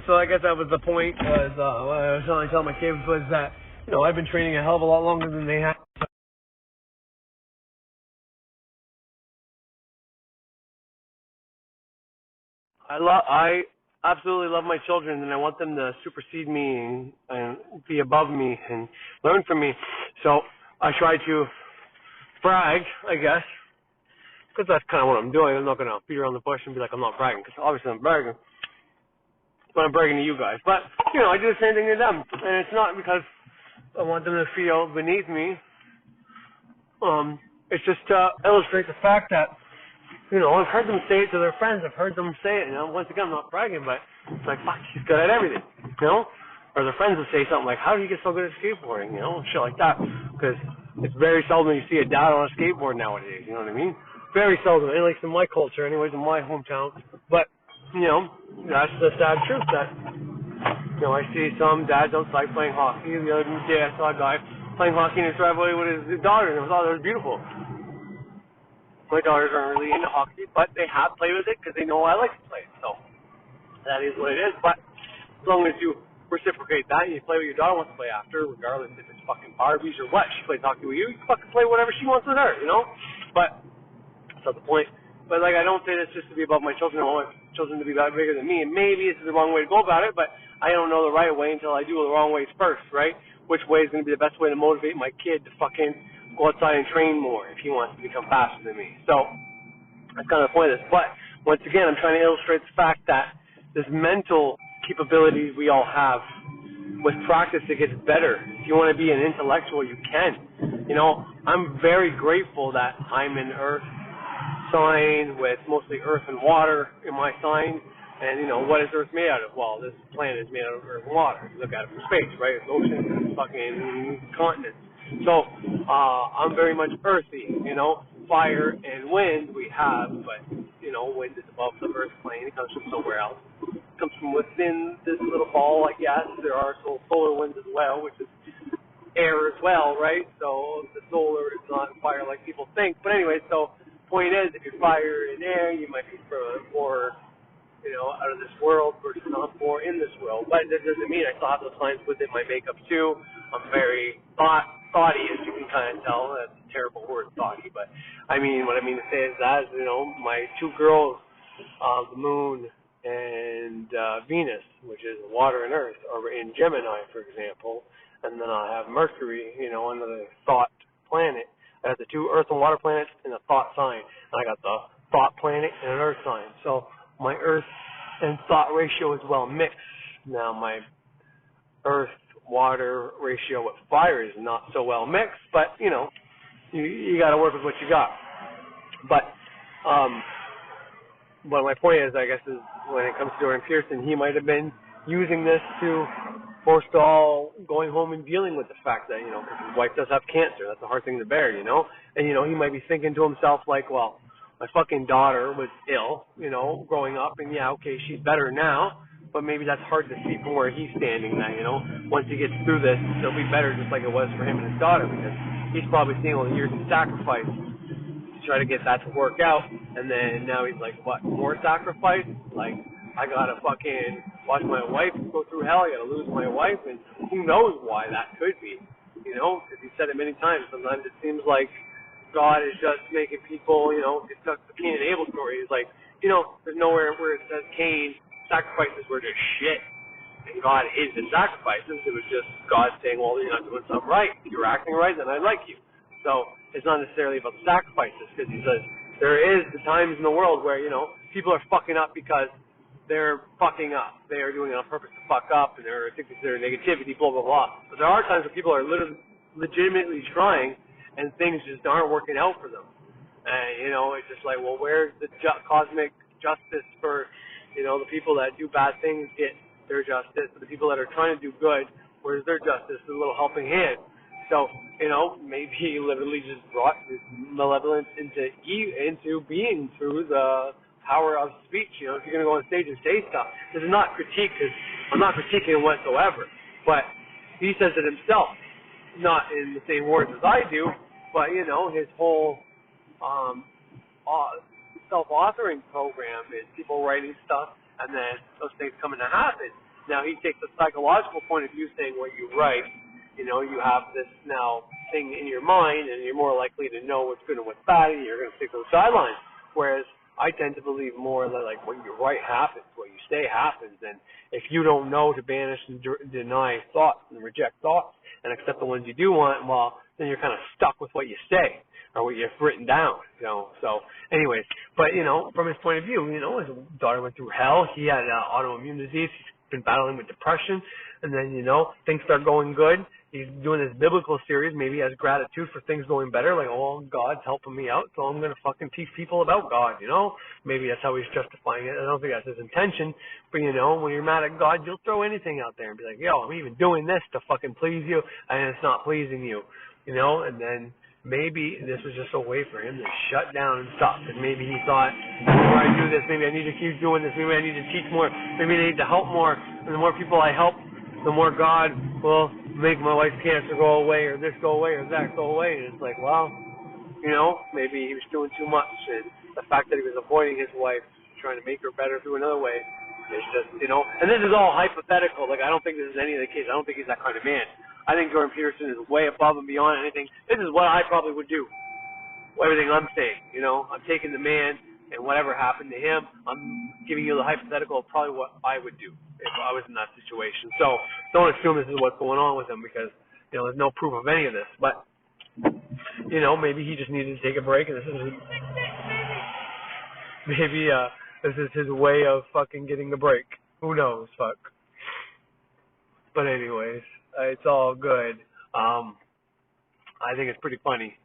so I guess that was the point, was, what I was trying to tell my kids was that, I've been training a hell of a lot longer than they have. I absolutely love my children, and I want them to supersede me and be above me and learn from me. So I try to brag, I guess, because that's kind of what I'm doing. I'm not going to beat around the bush and be like I'm not bragging, because obviously I'm bragging, but I'm bragging to you guys. But, I do the same thing to them, and it's not because I want them to feel beneath me. It's just to illustrate the fact that, I've heard them say it to their friends. I've heard them say it. Once again, I'm not bragging, but it's like, fuck, he's good at everything, Or their friends will say something like, how do you get so good at skateboarding, shit like that. Because it's very seldom you see a dad on a skateboard nowadays, you know what I mean? Very seldom, at least in my culture, anyways, in my hometown. But, that's the sad truth that, I see some dads outside playing hockey. The other day I saw a guy playing hockey in his driveway with his daughter, and I thought it was beautiful. My daughters aren't really into hockey, but they have played with it because they know I like to play it. So that is what it is. But as long as you reciprocate that and you play what your daughter wants to play after, regardless if it's fucking Barbies or what, she plays hockey with you, you fucking play whatever she wants with her, But that's not the point. But I don't say this just to be above my children. I want my children to be bigger than me. And maybe this is the wrong way to go about it, but I don't know the right way until I do the wrong ways first, right? Which way is going to be the best way to motivate my kid to fucking go outside and train more if he wants to become faster than me. So that's kind of the point of this. But once again, I'm trying to illustrate the fact that this mental capabilities we all have, with practice it gets better. If you want to be an intellectual, you can. I'm very grateful that I'm an earth sign with mostly earth and water in my sign. And, what is Earth made out of? Well, this planet is made out of earth and water. You look at it from space, right? It's oceans and fucking continents. So, I'm very much earthy, Fire and wind we have, but, wind is above the earth plane. It comes from somewhere else. It comes from within this little ball, I guess. There are solar winds as well, which is air as well, right? So, the solar is not fire like people think. But anyway, so point is, if you're fire and air, you might be more, out of this world versus not more in this world. But that doesn't mean I still have those lines within my makeup too. I'm very thoughty, as you can kind of tell. That's a terrible word, thoughty. But I mean, what I mean to say is that, my two girls, the moon and Venus, which is water and earth, are in Gemini, for example. And then I have Mercury, another thought planet. I got the two earth and water planets in a thought sign. And I got the thought planet and an earth sign. So my earth and thought ratio is well mixed. Now my earth-water ratio with fire is not so well mixed, but, you got to work with what you got. But my point is, I guess, is when it comes to Jordan Peterson, he might have been using this to forestall going home and dealing with the fact that, because his wife does have cancer. That's a hard thing to bear, And, he might be thinking to himself, like, well, my fucking daughter was ill, growing up, and yeah, okay, she's better now, but maybe that's hard to see from where he's standing now, Once he gets through this, it'll be better just like it was for him and his daughter, because he's probably seeing all the years of sacrifice to try to get that to work out, and then now he's like, what, more sacrifice? Like, I gotta fucking watch my wife go through hell, I gotta lose my wife, and who knows why that could be, because he said it many times. Sometimes it seems like God is just making people, it's just the Cain and Abel story. It's like, there's nowhere where it says Cain sacrifices were just shit, and God hates his sacrifices. It was just God saying, well, you're not doing something right. If you're acting right, then I like you. So it's not necessarily about the sacrifices, because he says there is the times in the world where, people are fucking up because they're fucking up. They are doing it on purpose to fuck up, and they're addicted to their negativity, blah, blah, blah. But there are times where people are legitimately trying, and things just aren't working out for them. And, it's just like, well, where's the cosmic justice for, the people that do bad things get their justice, but the people that are trying to do good, where's their justice, a little helping hand? So, maybe he literally just brought this malevolence into being through the power of speech. If you're going to go on stage and say stuff, this is not critique, because I'm not critiquing him whatsoever, but he says it himself. Not in the same words as I do, but, his whole self-authoring program is people writing stuff, and then those things coming to happen. Now, he takes a psychological point of view, saying when you write, you have this now thing in your mind, and you're more likely to know what's good and what's bad, and you're going to stick those guidelines. Whereas I tend to believe more that, like, what you write happens, what you say happens, and if you don't know to banish and deny thoughts and reject thoughts, and accept the ones you do want, well, then you're kind of stuck with what you say or what you've written down, So, anyways, but, from his point of view, his daughter went through hell. He had autoimmune disease. He's been battling with depression. And then, things start going good. He's doing this biblical series. Maybe he has gratitude for things going better. Like, oh, God's helping me out, so I'm going to fucking teach people about God, Maybe that's how he's justifying it. I don't think that's his intention. But, when you're mad at God, you'll throw anything out there and be like, yo, I'm even doing this to fucking please you, and it's not pleasing you, And then maybe this was just a way for him to shut down and stop. Because maybe he thought, the more I do this, maybe I need to keep doing this. Maybe I need to teach more. Maybe I need to help more. And the more people I help, the more God will make my wife's cancer go away, or this go away, or that go away. And it's like, well, maybe he was doing too much. And the fact that he was avoiding his wife, trying to make her better through another way, is just, and this is all hypothetical. Like, I don't think this is any of the case. I don't think he's that kind of man. I think Jordan Peterson is way above and beyond anything. This is what I probably would do. Everything I'm saying, I'm taking the man, and whatever happened to him, I'm giving you the hypothetical of probably what I would do if I was in that situation. So don't assume this is what's going on with him, because, there's no proof of any of this. But, maybe he just needed to take a break, and this is his way of fucking getting a break. Who knows, fuck. But anyways, it's all good. I think it's pretty funny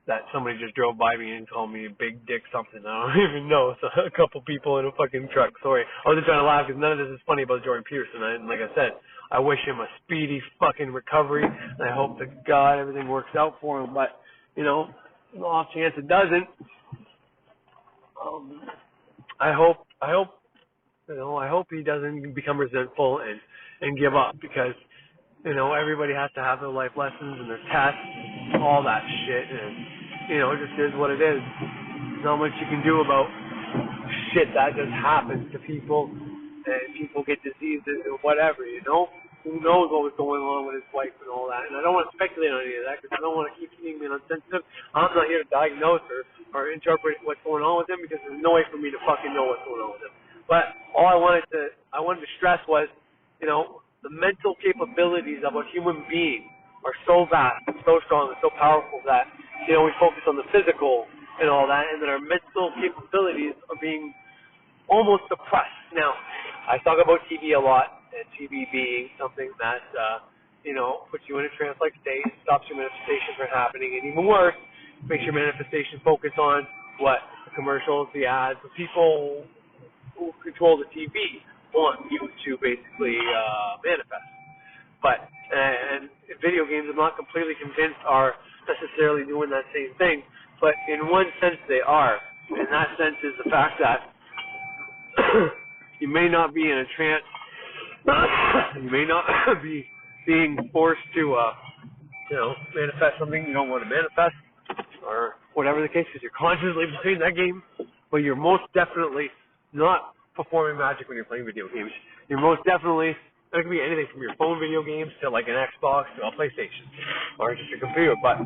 that somebody just drove by me and called me a big dick something. I don't even know. So a couple people in a fucking truck. Sorry. I was just trying to laugh because none of this is funny about Jordan Peterson. And like I said, I wish him a speedy fucking recovery, and I hope to God everything works out for him. But, the off chance it doesn't, I hope he doesn't become resentful and give up, because, everybody has to have their life lessons and their tests, all that shit, and, it just is what it is. not much you can do about shit that just happens to people, and people get diseases or whatever, you know? Who knows what was going on with his wife and all that? And I don't want to speculate on any of that because I don't want to keep being insensitive. I'm not here to diagnose or interpret what's going on with him because there's no way for me to fucking know what's going on with him. But all I wanted to stress was, you know, the mental capabilities of a human being are so vast and so strong and so powerful that, you know, we focus on the physical and all that, and that our mental capabilities are being almost suppressed. Now, I talk about TV a lot, and TV being something that, you know, puts you in a trance-like state, stops your manifestation from happening, and even worse, makes your manifestation focus on what? The commercials, the ads, the people who control the TV want you to basically manifest. But, and video games, I'm not completely convinced are necessarily doing that same thing, but in one sense they are. And that sense is the fact that you may not be in a trance, you may not be being forced to, you know, manifest something you don't want to manifest, or whatever the case is, you're consciously playing that game, but you're most definitely not performing magic when you're playing video games. You're most definitely, it can be anything from your phone video games to like an Xbox to a PlayStation, or just a computer, but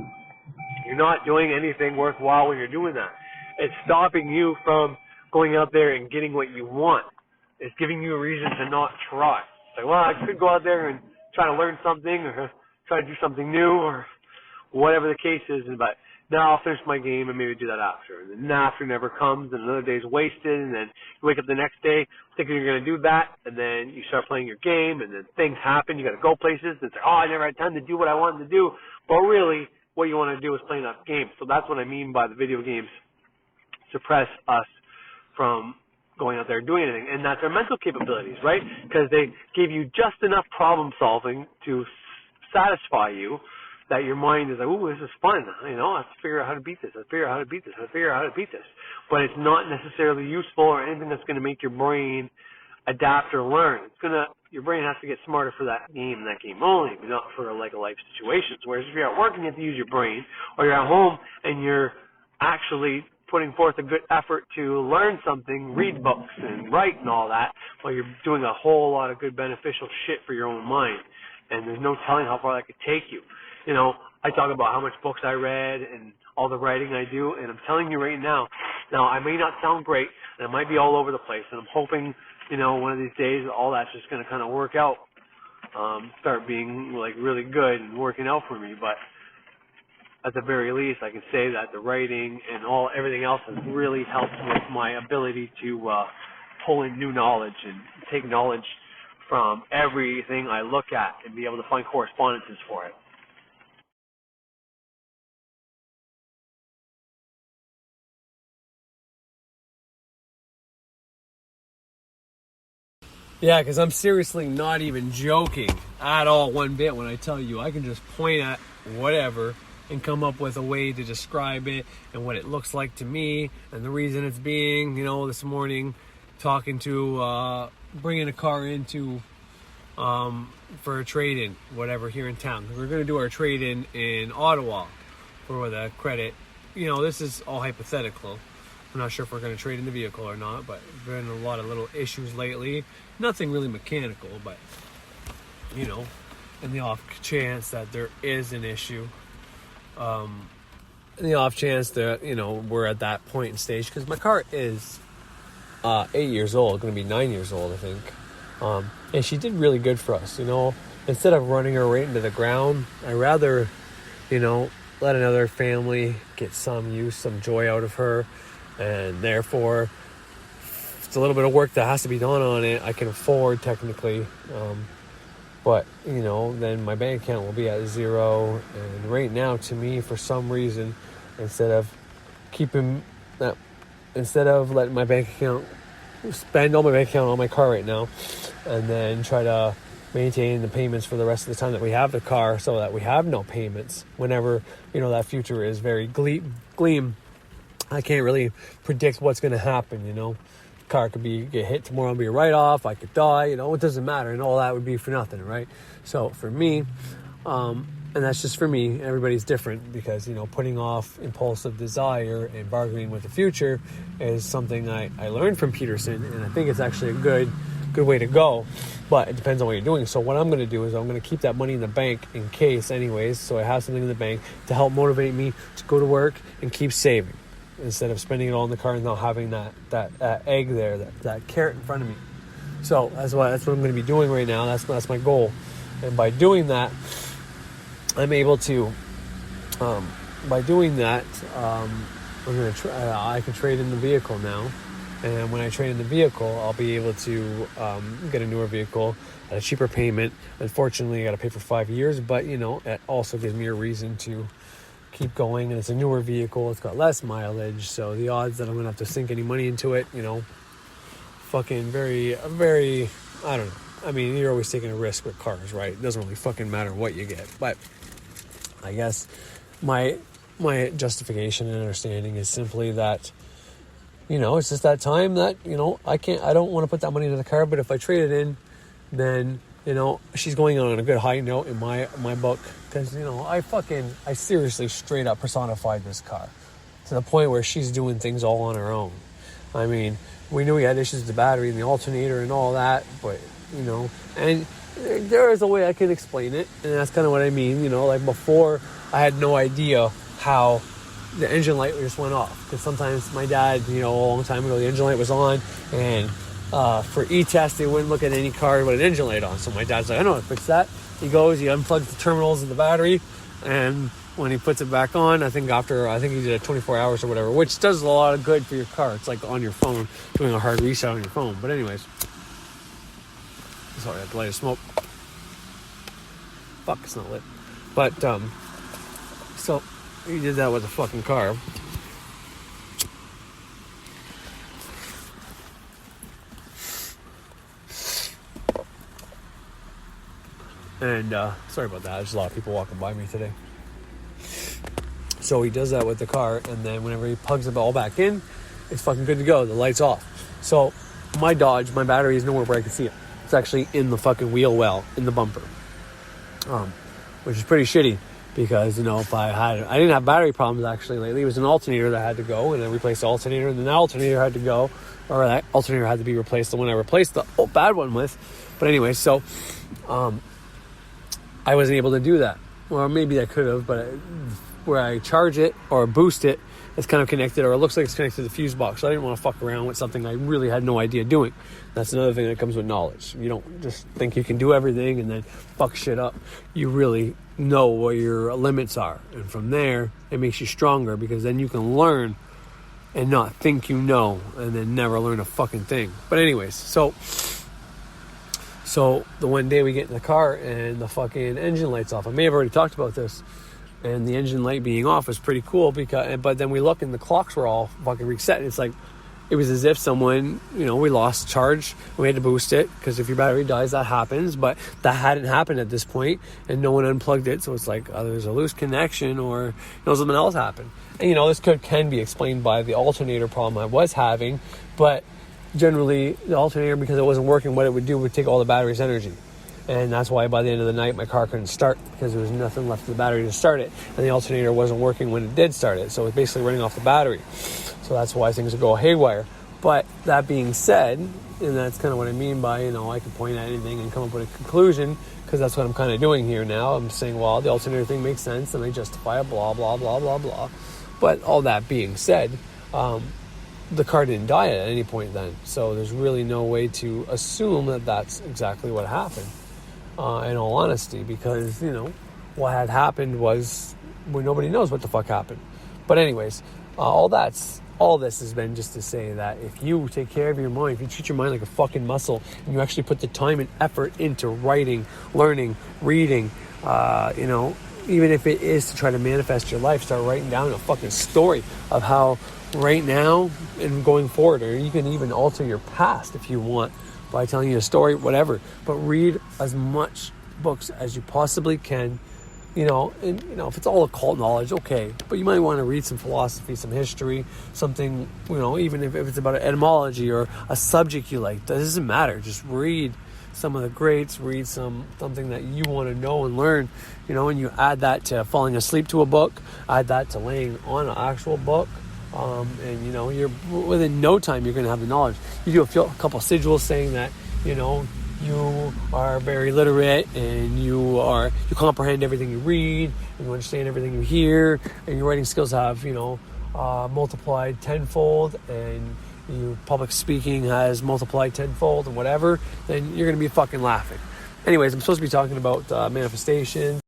you're not doing anything worthwhile when you're doing that. It's stopping you from going out there and getting what you want. It's giving you a reason to not try. It's like, well, I could go out there and try to learn something or try to do something new or whatever the case is, but now I'll finish my game and maybe do that after. And then after never comes, and another day's wasted, and then you wake up the next day thinking you're going to do that, and then you start playing your game, and then things happen, you got to go places, and it's like, oh, I never had time to do what I wanted to do, but really, what you want to do is play enough games. So that's what I mean by the video games suppress us from going out there and doing anything, and that's our mental capabilities, right? Because they give you just enough problem solving to satisfy you that your mind is like, ooh, this is fun, you know, I have to figure out how to beat this, I have to figure out how to beat this, I have to figure out how to beat this. But it's not necessarily useful or anything that's going to make your brain adapt or learn. It's going to, your brain has to get smarter for that game and that game only, but not for like a life situations. Whereas if you're at work and you have to use your brain, or you're at home and you're actually putting forth a good effort to learn something, read books and write and all that, well, you're doing a whole lot of good beneficial shit for your own mind. And there's no telling how far that could take you. You know, I talk about how much books I read and all the writing I do, and I'm telling you right now, I may not sound great, and I might be all over the place, and I'm hoping, you know, one of these days all that's just going to kind of work out, start being, like, really good and working out for me, but at the very least, I can say that the writing and everything else has really helped with my ability to pull in new knowledge and take knowledge from everything I look at and be able to find correspondences for it. Yeah, because I'm seriously not even joking at all one bit when I tell you I can just point at whatever and come up with a way to describe it and what it looks like to me and the reason it's being, you know, this morning talking to, bringing a car into, for a trade-in, whatever, here in town. We're going to do our trade-in in Ottawa for the credit. You know, this is all hypothetical. I'm not sure if we're going to trade in the vehicle or not, but there's been a lot of little issues lately. Nothing really mechanical, but, you know, in the off chance that there is an issue, in the off chance that, you know, we're at that point in stage, because my car is 8 years old, going to be 9 years old, I think. And she did really good for us, you know. Instead of running her right into the ground, I'd rather, you know, let another family get some use, some joy out of her. And therefore, it's a little bit of work that has to be done on it. I can afford technically, but you know, then my bank account will be at zero. And right now, to me, for some reason, instead of letting my bank account spend all my bank account on my car right now, and then try to maintain the payments for the rest of the time that we have the car, so that we have no payments whenever, you know, that future is very gleam. I can't really predict what's going to happen, you know. Car could get hit tomorrow, be a write-off. I could die, you know. It doesn't matter, and all that would be for nothing, right? So for me, And that's just for me. Everybody's different because, putting off impulsive desire and bargaining with the future is something I learned from Peterson, and I think it's actually a good way to go, but it depends on what you're doing. So what I'm going to do is I'm going to keep that money in the bank in case anyways, so I have something in the bank to help motivate me to go to work and keep saving instead of spending it all in the car and not having that egg there, that carrot in front of me. So that's what I'm going to be doing right now. That's my goal. And by doing that, I'm able to, I'm going to try, I can trade in the vehicle now. And when I trade in the vehicle, I'll be able to get a newer vehicle at a cheaper payment. Unfortunately, I got to pay for 5 years, but, it also gives me a reason to keep going. And it's a newer vehicle. It's got less mileage. So the odds that I'm going to have to sink any money into it, fucking very, very, I don't know. I mean, you're always taking a risk with cars, right? It doesn't really fucking matter what you get. But I guess my justification and understanding is simply that, it's just that time that, I don't want to put that money into the car, but if I trade it in, then, she's going on a good high note in my book. Because, I seriously straight up personified this car to the point where she's doing things all on her own. I mean, we knew we had issues with the battery and the alternator and all that, but, and there is a way I can explain it. And that's kind of what I mean, like before I had no idea how the engine light just went off, because sometimes my dad, a long time ago, the engine light was on, and for e-test they wouldn't look at any car with an engine light on. So my dad's like, I know how to fix that. He goes, he unplugs the terminals of the battery, and when he puts it back on, I think he did 24 hours or whatever, which does a lot of good for your car. It's like on your phone, doing a hard reset on your phone. But anyways, sorry, I had to light a smoke. Fuck, it's not lit. But so he did that with a fucking car. And sorry about that. There's a lot of people walking by me today. So he does that with the car, and then whenever he plugs it all back in, it's fucking good to go. The light's off. So my Dodge, my battery is nowhere where I can see it. It's actually in the fucking wheel well, in the bumper. Which is pretty shitty. Because, if I didn't have battery problems actually lately. It was an alternator that had to go, and I replaced the alternator, and then that alternator had to go, or that alternator had to be replaced, the one I replaced the bad one with. But anyway, so I wasn't able to do that. Or maybe I could have, but where I charge it or boost it, it's kind of connected, or it looks like it's connected to the fuse box. So I didn't want to fuck around with something I really had no idea doing. That's another thing that comes with knowledge. You don't just think you can do everything and then fuck shit up. You really know what your limits are. And from there, it makes you stronger, because then you can learn and not think and then never learn a fucking thing. But anyways, so the one day we get in the car and the fucking engine light's off. I may have already talked about this. And the engine light being off was pretty cool, but then we look and the clocks were all fucking reset. It's like, it was as if someone, we lost charge. We had to boost it, because if your battery dies, that happens. But that hadn't happened at this point, and no one unplugged it. So it's like, there's a loose connection, or something else happened. And this can be explained by the alternator problem I was having. But generally, the alternator, because it wasn't working, what it would do would take all the battery's energy. And that's why by the end of the night, my car couldn't start, because there was nothing left of the battery to start it. And the alternator wasn't working when it did start it. So it was basically running off the battery. So that's why things would go haywire. But that being said, and that's kind of what I mean by, I can point at anything and come up with a conclusion, because that's what I'm kind of doing here now. I'm saying, well, the alternator thing makes sense, and I justify it, blah, blah, blah, blah, blah. But all that being said, the car didn't die at any point then. So there's really no way to assume that that's exactly what happened. In all honesty, because, what had happened was, well, nobody knows what the fuck happened. But anyways, all this has been just to say that if you take care of your mind, if you treat your mind like a fucking muscle, and you actually put the time and effort into writing, learning, reading, even if it is to try to manifest your life, start writing down a fucking story of how right now and going forward, or you can even alter your past if you want, by telling you a story, whatever. But read as much books as you possibly can, and if it's all occult knowledge, okay. But you might want to read some philosophy, some history, something, even if it's about etymology or a subject you like. That doesn't matter. Just read some of the greats, read something that you want to know and learn, and you add that to falling asleep to a book, add that to laying on an actual book, and you're within no time you're going to have the knowledge. You do a couple sigils saying that you are very literate and you comprehend everything you read and you understand everything you hear, and your writing skills have multiplied tenfold, and your public speaking has multiplied tenfold and whatever, then you're going to be fucking laughing. Anyways, I'm supposed to be talking about manifestation.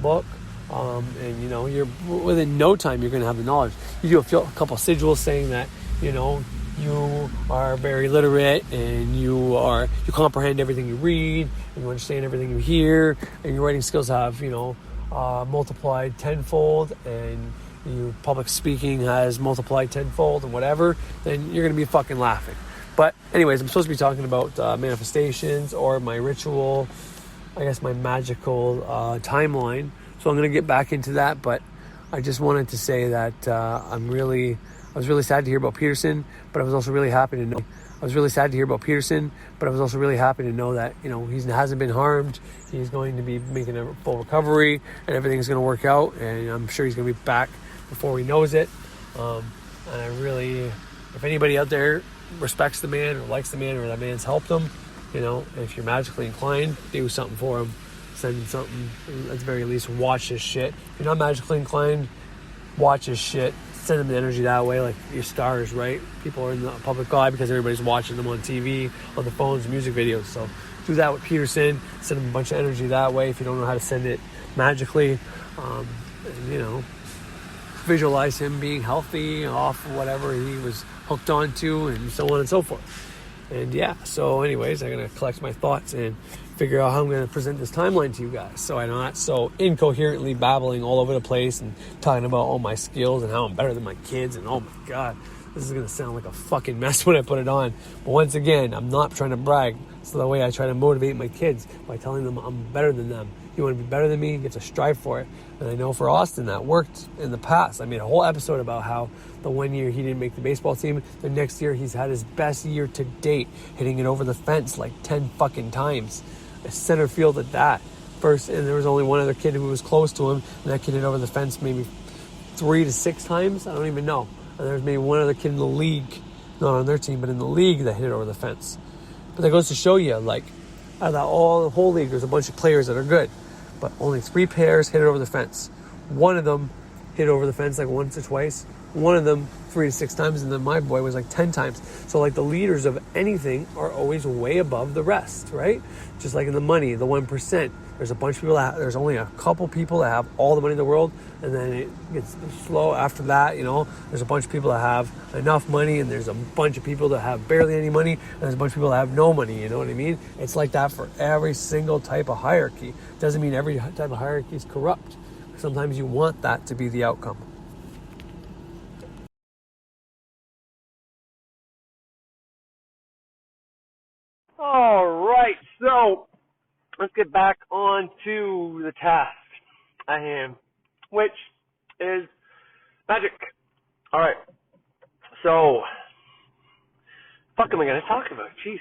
Book, and you're within no time you're going to have the knowledge. You do a couple sigils saying that you are very literate and you comprehend everything you read and you understand everything you hear, and your writing skills have multiplied tenfold, and your public speaking has multiplied tenfold and whatever, then you're going to be fucking laughing. But anyways, I'm supposed to be talking about manifestations, or my ritual, I guess my magical timeline. So I'm going to get back into that, but I just wanted to say that I was really sad to hear about Peterson, but I was also really happy to know. That he hasn't been harmed. He's going to be making a full recovery, and everything's going to work out. And I'm sure he's going to be back before he knows it. And I really, if anybody out there respects the man or likes the man or that man's helped him, if you're magically inclined, do something for him. Send him something. At the very least, watch his shit. If you're not magically inclined, watch his shit. Send him the energy that way, like your stars, right? People are in the public eye because everybody's watching them on TV, on the phones, music videos. So do that with Peterson. Send him a bunch of energy that way if you don't know how to send it magically. And, visualize him being healthy off of whatever he was hooked onto, and so on and so forth. And yeah, so anyways, I'm going to collect my thoughts and figure out how I'm going to present this timeline to you guys, so I'm not so incoherently babbling all over the place and talking about all my skills and how I'm better than my kids, and oh my god, this is going to sound like a fucking mess when I put it on. But once again, I'm not trying to brag. So the way I try to motivate my kids by telling them I'm better than them. You want to be better than me, you have to strive for it. And I know for Austin that worked in the past. I made a whole episode about how the one year he didn't make the baseball team, the next year he's had his best year to date, hitting it over the fence like 10 fucking times. A center field at that. First, and there was only one other kid who was close to him, and that kid hit over the fence maybe 3 to 6 times. I don't even know. And there's maybe one other kid in the league, not on their team, but in the league that hit it over the fence. But that goes to show you, like, out of all the whole league, there's a bunch of players that are good, but only 3 pairs hit it over the fence. One of them hit over the fence like once or twice. One of them 3 to 6 times, and then my boy was like 10 times. So like the leaders of anything are always way above the rest, right? Just like in the money, the 1%. There's a bunch of people there's only a couple people that have all the money in the world, and then it gets slow after that. There's a bunch of people that have enough money, and there's a bunch of people that have barely any money, and there's a bunch of people that have no money. You know what I mean? It's like that for every single type of hierarchy. Doesn't mean every type of hierarchy is corrupt. Sometimes you want that to be the outcome. All right, so let's get back on to the task at hand, which is magic. All right, so fuck am I going to talk about? Jeez,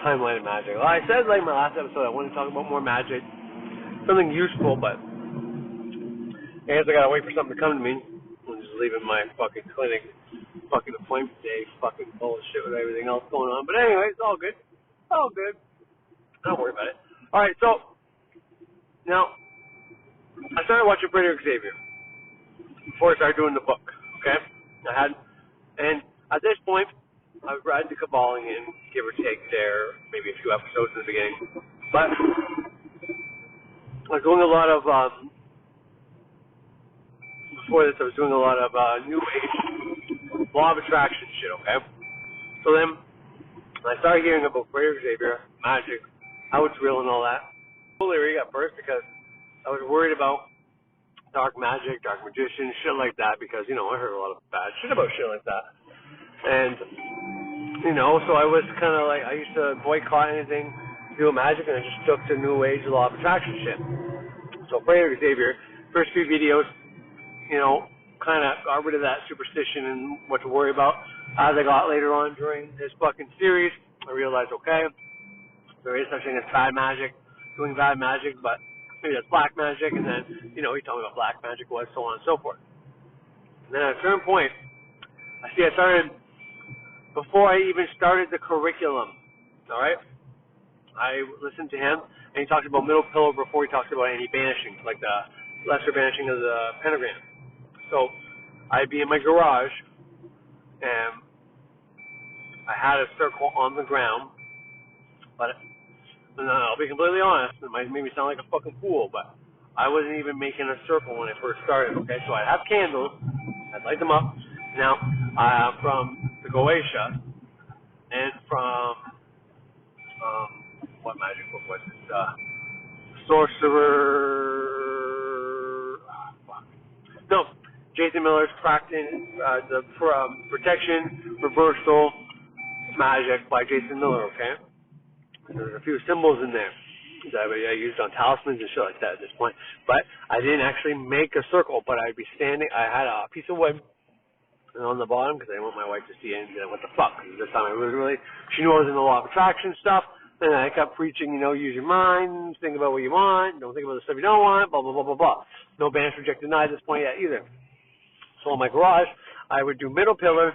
timeline of magic. Well, I said like my last episode, I wanted to talk about more magic, something useful, but I guess I got to wait for something to come to me. I'm just leaving my fucking clinic, fucking appointment day, fucking bullshit with everything else going on. But anyway, it's all good. All good. Don't worry about it. All right, so now I started watching Brady Xavier before I started doing the book. Okay, and at this point, I've read the Caballing in, give or take there, maybe a few episodes in the beginning, but I was doing a lot of before this. I was doing a lot of New Age law of attraction shit. Okay, so then I started hearing about Brady Xavier, magic, how it's real and all that. Leery at first because I was worried about dark magic, dark magician, shit like that, because, I heard a lot of bad shit about shit like that. And you know, so I was kind of like, I used to boycott anything to do with magic, and I just took to New Age law of attraction shit. So Prayer Xavier, first few videos, you know, kind of got rid of that superstition and what to worry about. As I got later on during this fucking series, I realized, okay, there is such thing as bad magic, doing bad magic, but maybe that's black magic, and then, you know, he told me what black magic was, so on and so forth. And then at a certain point, I started, before I even started the curriculum, all right, I listened to him, and he talked about middle pillar before he talked about any banishing, like the lesser banishing of the pentagram. So I'd be in my garage, and I had a circle on the ground, but I'll be completely honest, it might make me sound like a fucking fool, but I wasn't even making a circle when I first started, okay? So I'd have candles, I'd light them up. Now, from the Goetia, and from, what magic book was it? Sorcerer, no, Jason Miller's practicing the protection reversal magic by Jason Miller, okay? There's a few symbols in there that I used on talismans and shit like that at this point. But I didn't actually make a circle, but I'd be standing, I had a piece of wood on the bottom because I didn't want my wife to see it and be like, what the fuck? This time I was really, she knew I was in the law of attraction stuff, and I kept preaching, you know, use your mind, think about what you want, don't think about the stuff you don't want, blah, blah, blah, blah, blah. No banish, reject, deny at this point yet either. So in my garage, I would do middle pillar,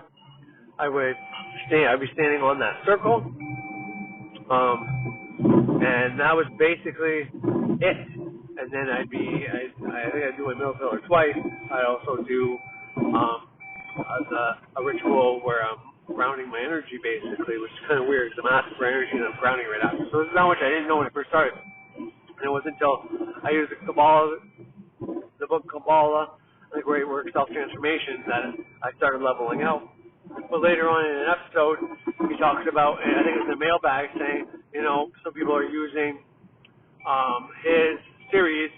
I'd be standing on that circle, and that was basically it. And then I think I'd do my middle pillar twice. I'd also do a ritual where I'm grounding my energy, basically, which is kind of weird because I'm asking for energy and I'm grounding right after. So this is how much I didn't know when I first started. And it wasn't until I used the Kabbalah, the book Kabbalah, the Great Work Self-Transformation, that I started leveling out. But later on in an episode, he talks about, and I think it was in the mailbag, saying, you know, some people are using his series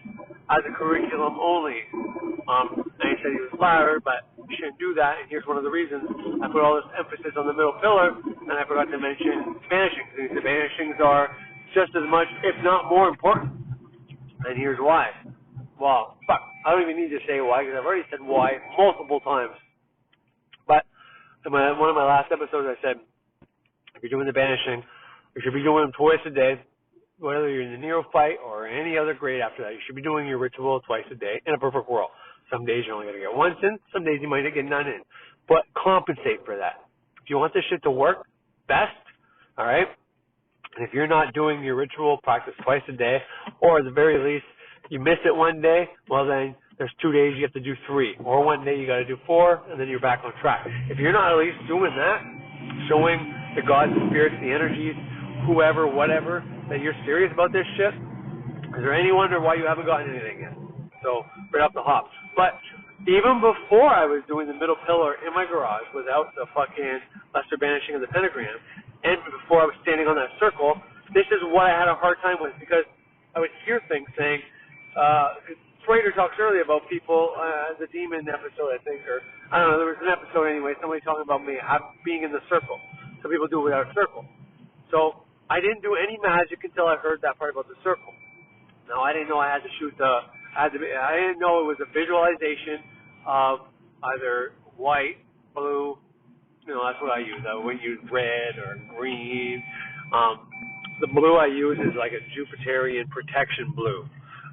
as a curriculum only. And he said he was flattered, but you shouldn't do that, and here's one of the reasons. I put all this emphasis on the middle pillar, and I forgot to mention banishings. And the banishings are just as much, if not more important. And here's why. Well, fuck, I don't even need to say why, because I've already said why multiple times. But in one of my last episodes, I said, if you're doing the banishing, you should be doing them twice a day. Whether you're in the neophyte or any other grade after that, you should be doing your ritual twice a day in a perfect world. Some days you're only going to get once in, some days you might get none in. But compensate for that. If you want this shit to work best, all right, and if you're not doing your ritual practice twice a day, or at the very least, you miss it one day, well then, there's 2 days you have to do 3. Or one day you got to do 4, and then you're back on track. If you're not at least doing that, showing the gods, the spirits, the energies, whoever, whatever, that you're serious about this shit, is there any wonder why you haven't gotten anything yet? So, right off the hop. But even before I was doing the middle pillar in my garage without the fucking lesser banishing of the pentagram, and before I was standing on that circle, this is what I had a hard time with, because I would hear things saying, Trader talks earlier about people, the demon episode, I think, or I don't know, there was an episode anyway, somebody talking about me being in the circle. Some people do it without a circle. So I didn't do any magic until I heard that part about the circle. Now, I didn't know I had to shoot I didn't know it was a visualization of either white, blue, you know, that's what I use. I wouldn't use red or green. The blue I use is like a Jupiterian protection blue.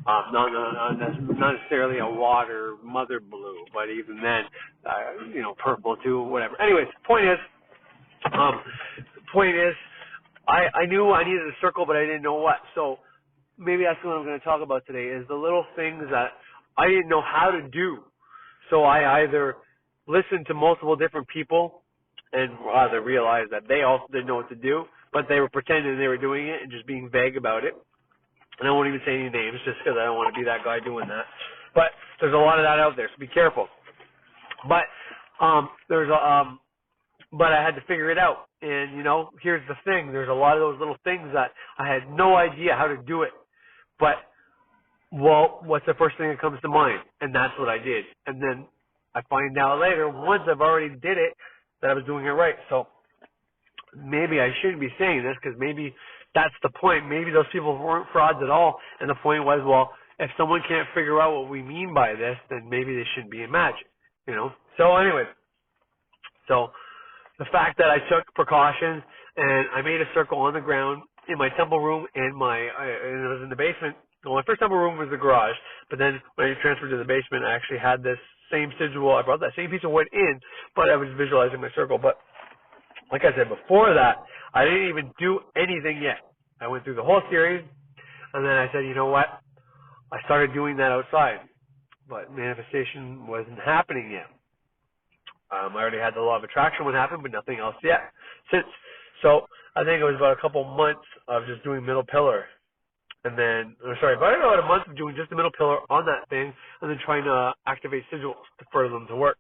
Not necessarily a water mother blue, but even then, you know, purple too, whatever. Anyways, the point is, I knew I needed a circle, but I didn't know what. So maybe that's what I'm going to talk about today, is the little things that I didn't know how to do. So I either listened to multiple different people and either realized that they also didn't know what to do, but they were pretending they were doing it and just being vague about it. And I won't even say any names just because I don't want to be that guy doing that. But there's a lot of that out there, so be careful. But but I had to figure it out. And, you know, here's the thing. There's a lot of those little things that I had no idea how to do it. But, well, what's the first thing that comes to mind? And that's what I did. And then I find out later, once I've already did it, that I was doing it right. So maybe I shouldn't be saying this because maybe that's the point. Maybe those people weren't frauds at all, and the point was, well, if someone can't figure out what we mean by this, then maybe they shouldn't be in magic, you know? So anyways, so the fact that I took precautions and I made a circle on the ground in my temple room and and it was in the basement. Well, my first temple room was the garage, but then when I transferred to the basement, I actually had this same sigil. I brought that same piece of wood in, but I was visualizing my circle. But like I said, before that, I didn't even do anything yet. I went through the whole series, and then I said, you know what? I started doing that outside, but manifestation wasn't happening yet. I already had the law of attraction would happen, but nothing else yet. So I think it was about a couple months of just doing middle pillar, and then about a month of doing just the middle pillar on that thing, and then trying to activate sigils for them to work.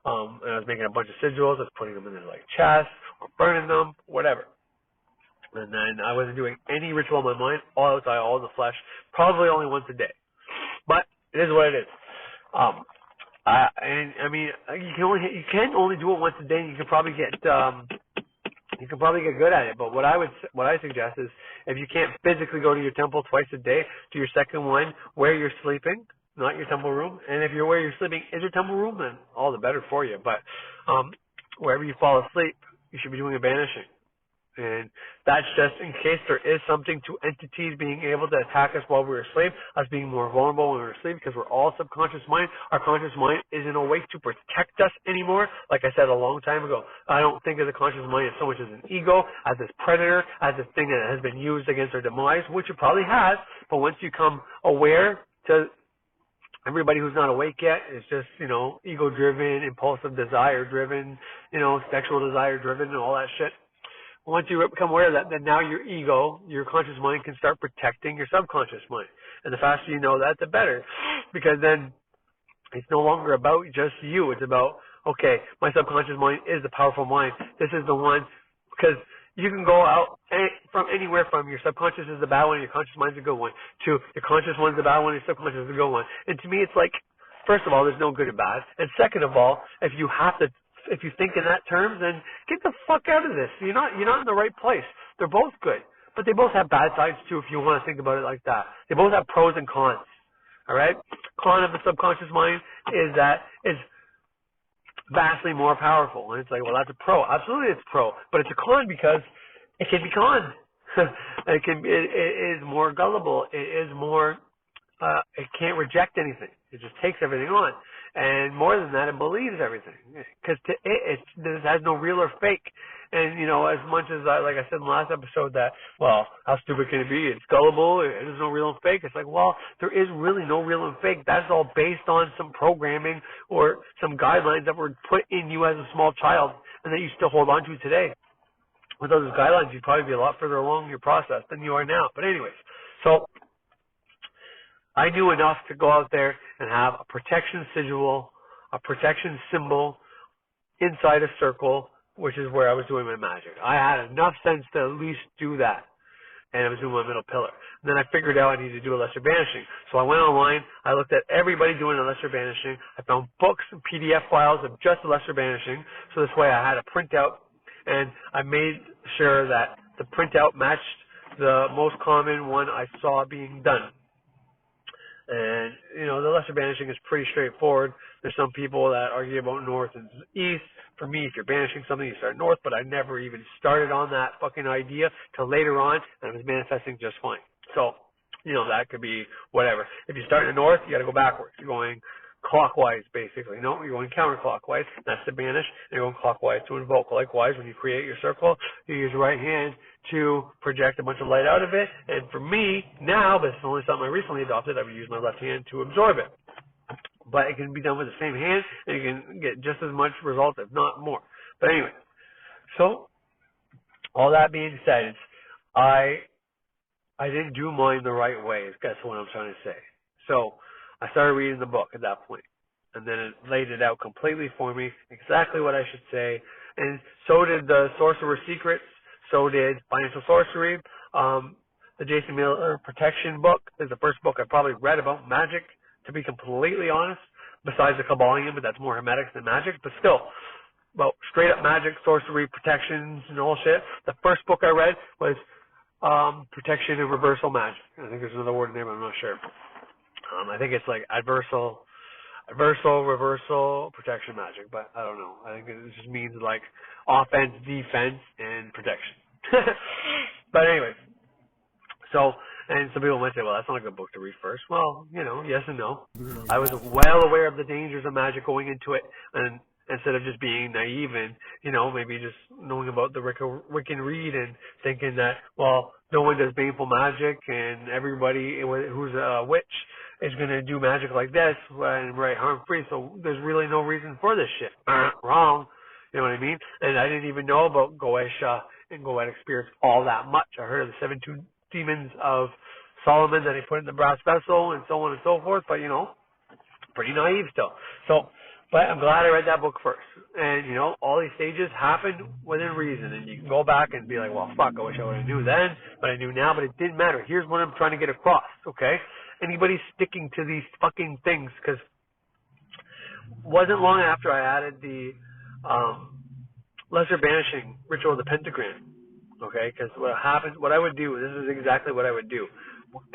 And I was making a bunch of sigils. I was putting them in their like chest or burning them, whatever. And then I wasn't doing any ritual in my mind, all outside, all in the flesh, probably only once a day. But it is what it is. And I mean, you can only do it once a day. And you can probably get good at it. But what I suggest is, if you can't physically go to your temple twice a day, do your second one where you're sleeping, not your temple room. And if where you're sleeping is your temple room, then all the better for you. But wherever you fall asleep, you should be doing a banishing. And that's just in case there is something to entities being able to attack us while we're asleep, us being more vulnerable when we're asleep, because we're all subconscious mind. Our conscious mind isn't awake to protect us anymore. Like I said a long time ago, I don't think of the conscious mind as so much as an ego, as this predator, as this thing that has been used against our demise, which it probably has. But once you come aware to everybody who's not awake yet, is just, ego-driven, impulsive desire-driven, sexual desire-driven and all that shit. Once you become aware of that, then now your ego, your conscious mind, can start protecting your subconscious mind. And the faster you know that, the better. Because then it's no longer about just you. It's about, okay, my subconscious mind is the powerful mind. This is the one, because you can go out from anywhere from your subconscious is the bad one, your conscious mind's a good one, to your conscious one's the bad one, your subconscious is the good one. And to me, it's like, first of all, there's no good and bad. And second of all, if you think in that terms, then get the fuck out of this. You're not in the right place. They're both good, but they both have bad sides too. If you want to think about it like that, they both have pros and cons. All right. Con of the subconscious mind is that it's vastly more powerful, and it's like, well, that's a pro. Absolutely, it's pro, but it's a con because it can be conned. It is more gullible. It is more. It can't reject anything. It just takes everything on. And more than that, it believes everything. Because it has no real or fake. And, as much as, like I said in the last episode, that, well, how stupid can it be? It's gullible. There's no real and fake. It's like, well, there is really no real and fake. That's all based on some programming or some guidelines that were put in you as a small child and that you still hold on to today. Without those guidelines, you'd probably be a lot further along in your process than you are now. But anyways, so I knew enough to go out there and have a protection sigil, a protection symbol inside a circle, which is where I was doing my magic. I had enough sense to at least do that. And I was doing my middle pillar. And then I figured out I needed to do a lesser banishing. So I went online, I looked at everybody doing a lesser banishing. I found books and PDF files of just a lesser banishing. So this way I had a printout, and I made sure that the printout matched the most common one I saw being done. And, the lesser banishing is pretty straightforward. There's some people that argue about north and east. For me, if you're banishing something, you start north, but I never even started on that fucking idea till later on, and I was manifesting just fine. So, that could be whatever. If you start in the north, you got to go backwards. You're going clockwise, basically. No, you're going counterclockwise. That's to banish. And you're going clockwise to invoke. Likewise, when you create your circle, you use your right hand to project a bunch of light out of it. And for me, now, but it's only something I recently adopted, I would use my left hand to absorb it. But it can be done with the same hand, and you can get just as much result, if not more. But anyway, so all that being said, I didn't do mine the right way. That's what I'm trying to say. So I started reading the book at that point, and then it laid it out completely for me, exactly what I should say. And so did the Sorcerer's Secrets. So did Financial Sorcery. The Jason Miller Protection book is the first book I probably read about magic, to be completely honest, besides the Kabbalion, but that's more hermetics than magic. But still, about straight up magic, sorcery, protections, and all shit. The first book I read was Protection and Reversal Magic. I think there's another word in there, but I'm not sure. I think it's like adversal, reversal, protection magic, but I don't know. I think it just means like offense, defense, and protection. But anyways, so, and some people might say, well, that's not a good book to read first. Well, you know, yes and no. I was well aware of the dangers of magic going into it, and instead of just being naive and, you know, maybe just knowing about the Wiccan Reed and thinking that, well, no one does baneful magic and everybody who's a witch is going to do magic like this and harm-free, so there's really no reason for this shit. Wrong. You know what I mean? And I didn't even know about Goetia and Goetic spirits all that much. I heard of the 7 demons of Solomon that he put in the brass vessel and so on and so forth, but, you know, pretty naive still. So, but I'm glad I read that book first. And, you know, all these stages happened within reason. And you can go back and be like, well, fuck, I wish I would have knew then, but I knew now, but it didn't matter. Here's what I'm trying to get across, okay? Anybody sticking to these fucking things, because wasn't long after I added the lesser banishing ritual of the pentagram, okay? Because what I would do, this is exactly what I would do.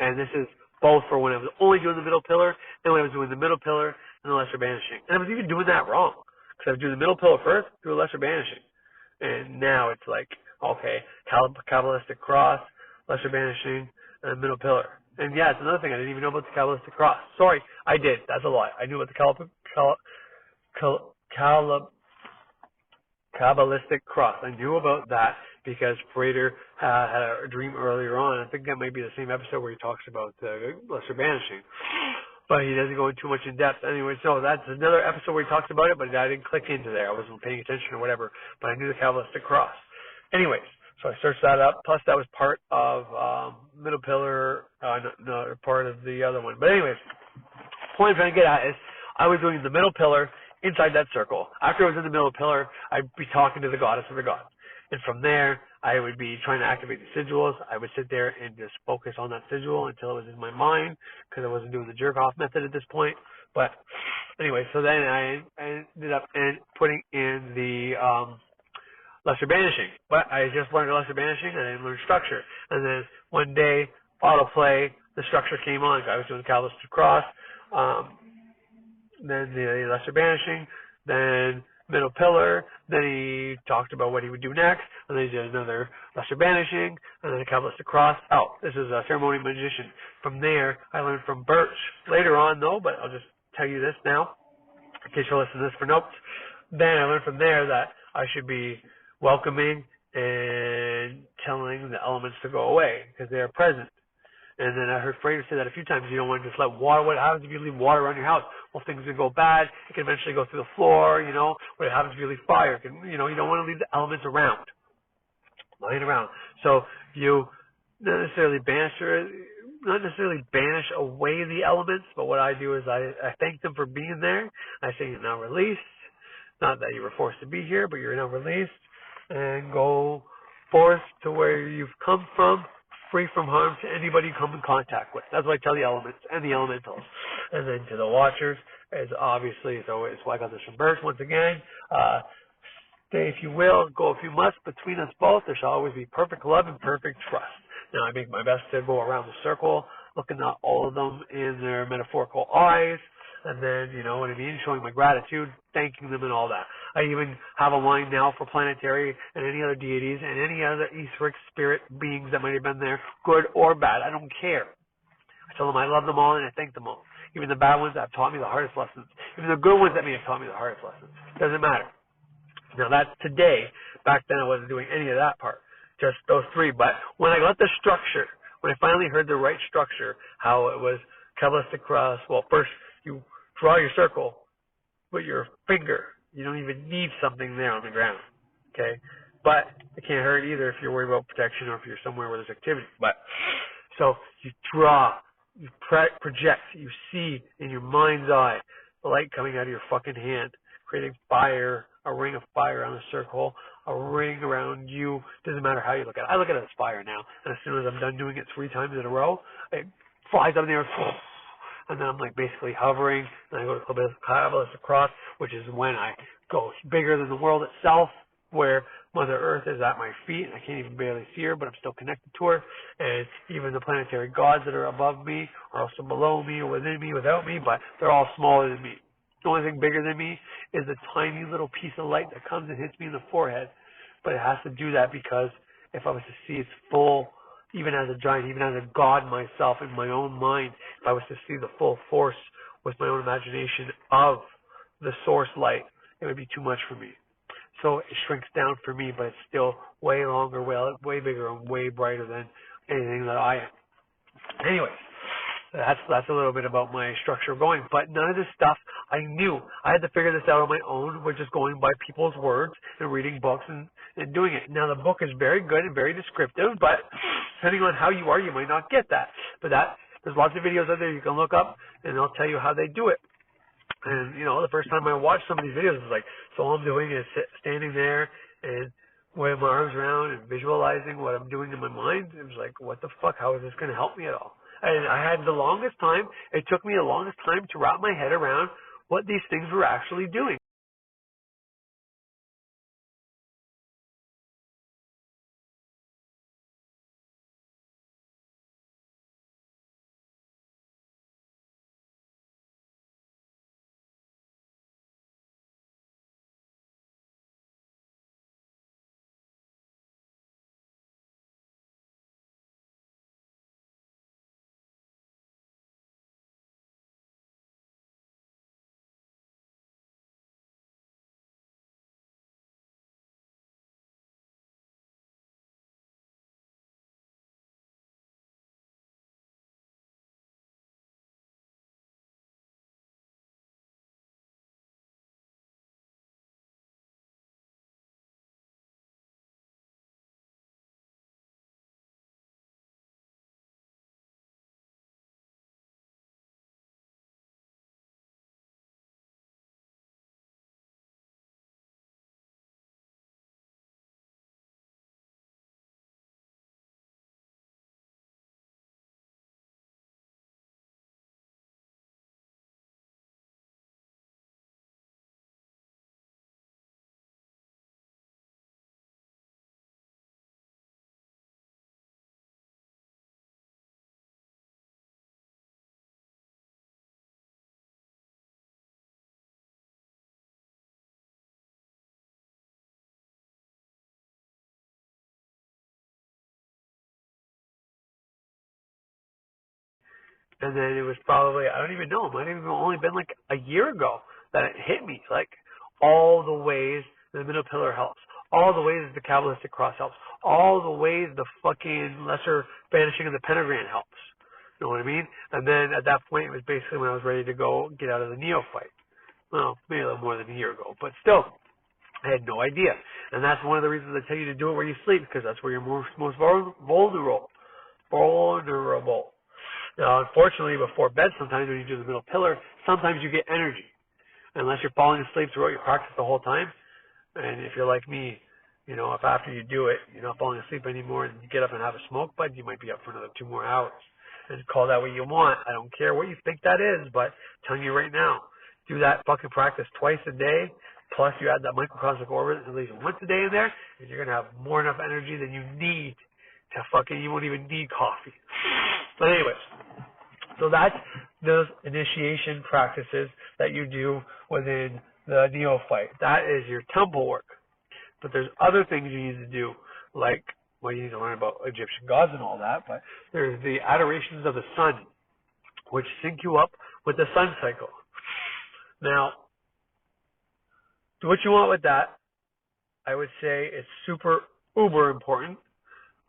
And this is both for when I was only doing the middle pillar and when I was doing the middle pillar and the lesser banishing. And I was even doing that wrong, because I was doing the middle pillar first, do a lesser banishing. And now it's like, okay, Kabbalistic cross, lesser banishing, and middle pillar. And yeah, it's another thing. I didn't even know about the Kabbalistic cross. Sorry, I did. That's a lie. I knew about the Kabbalistic cross. I knew about that because Prater had a dream earlier on. I think that might be the same episode where he talks about the lesser banishing. But he doesn't go too much in depth. Anyway, so that's another episode where he talks about it, but I didn't click into there. I wasn't paying attention or whatever. But I knew the Kabbalistic cross. Anyways, so I searched that up. Plus, that was part of middle pillar, no, part of the other one. But anyways, the point I'm trying to get at is I was doing the middle pillar inside that circle. After I was in the middle pillar, I'd be talking to the goddess or the god. And from there, I would be trying to activate the sigils. I would sit there and just focus on that sigil until it was in my mind, because I wasn't doing the jerk-off method at this point. But anyway, so then I ended up putting in the lesser banishing. But I just learned lesser banishing, and I didn't learn structure. And then one day, autoplay, the structure came on. I was doing Kabbalistic cross, then the lesser banishing, then middle pillar, then he talked about what he would do next, and then he did another lesser banishing, and then a Kabbalistic cross. Oh, this is a ceremony magician. From there, I learned from Birch. Later on, though, but I'll just tell you this now, in case you're listening to this for notes. Then I learned from there that I should be welcoming and telling the elements to go away, because they are present. And then I heard Frater say that a few times. You don't want to just let water. What happens if you leave water around your house? Well, things can go bad. It can eventually go through the floor. You know, what happens if you leave fire? You don't want to leave the elements around, lying around. So you not necessarily banish away the elements, but what I do is I thank them for being there. I say you're now released. Not that you were forced to be here, but you're now released, and go forth to where you've come from, free from harm to anybody you come in contact with. That's what I tell the elements and the elementals. And then to the watchers, as obviously, so it's why I got this from Birch once again. Stay if you will, go if you must. Between us both, there shall always be perfect love and perfect trust. Now, I make my best to go around the circle, looking at all of them in their metaphorical eyes, and then, you know what I mean, showing my gratitude, thanking them and all that. I even have a line now for planetary and any other deities and any other etheric spirit beings that might have been there, good or bad. I don't care. I tell them I love them all and I thank them all. Even the bad ones that have taught me the hardest lessons. Even the good ones that may have taught me the hardest lessons. Doesn't matter. Now that's today. Back then I wasn't doing any of that part. Just those three. But when I got the structure, when I finally heard the right structure, how it was Kabbalistic cross, well, first you draw your circle with your finger. You don't even need something there on the ground, okay? But it can't hurt either if you're worried about protection or if you're somewhere where there's activity. But so you draw, you project, you see in your mind's eye the light coming out of your fucking hand, creating fire, a ring of fire on the circle, a ring around you. Doesn't matter how you look at it. I look at it as fire now, and as soon as I'm done doing it 3 times in a row, it flies up in the air. And then I'm like basically hovering, and I go to Kabbalistic cross, which is when I go bigger than the world itself, where Mother Earth is at my feet, and I can't even barely see her, but I'm still connected to her. And even the planetary gods that are above me are also below me or within me, without me, but they're all smaller than me. The only thing bigger than me is a tiny little piece of light that comes and hits me in the forehead. But it has to do that because if I was to see its full, even as a giant, even as a god myself in my own mind, if I was to see the full force with my own imagination of the source light, it would be too much for me. So it shrinks down for me, but it's still way longer, way bigger, and way brighter than anything that I am. Anyways, that's a little bit about my structure of going. But none of this stuff I knew. I had to figure this out on my own, which is going by people's words and reading books and doing it. Now the book is very good and very descriptive, but depending on how you are, you might not get that. But there's lots of videos out there you can look up, and they'll tell you how they do it. And, the first time I watched some of these videos, it was like, so all I'm doing is standing there and waving my arms around and visualizing what I'm doing in my mind. It was like, what the fuck? How is this going to help me at all? And I had the longest time, it took me the longest time to wrap my head around what these things were actually doing. And then it was probably, I don't even know, it might have only been like a year ago that it hit me. Like, all the ways the middle pillar helps, all the ways the Kabbalistic cross helps, all the ways the fucking lesser banishing of the pentagram helps. You know what I mean? And then at that point, it was basically when I was ready to go get out of the neophyte. Well, maybe a little more than a year ago, but still, I had no idea. And that's one of the reasons I tell you to do it where you sleep, because that's where you're most vulnerable. Vulnerable. Now, unfortunately, before bed, sometimes when you do the middle pillar, sometimes you get energy. Unless you're falling asleep throughout your practice the whole time. And if you're like me, if after you do it, you're not falling asleep anymore and you get up and have a smoke bud, you might be up for another 2 more hours. And call that what you want. I don't care what you think that is, but I'm telling you right now, do that fucking practice twice a day, plus you add that microcosmic orbit at least once a day in there, and you're going to have more enough energy than you need to you won't even need coffee. But anyways, so that's those initiation practices that you do within the neophyte. That is your temple work. But there's other things you need to do, like, well, you need to learn about Egyptian gods and all that, but there's the adorations of the sun, which sync you up with the sun cycle. Now, do what you want with that. I would say it's super, uber important.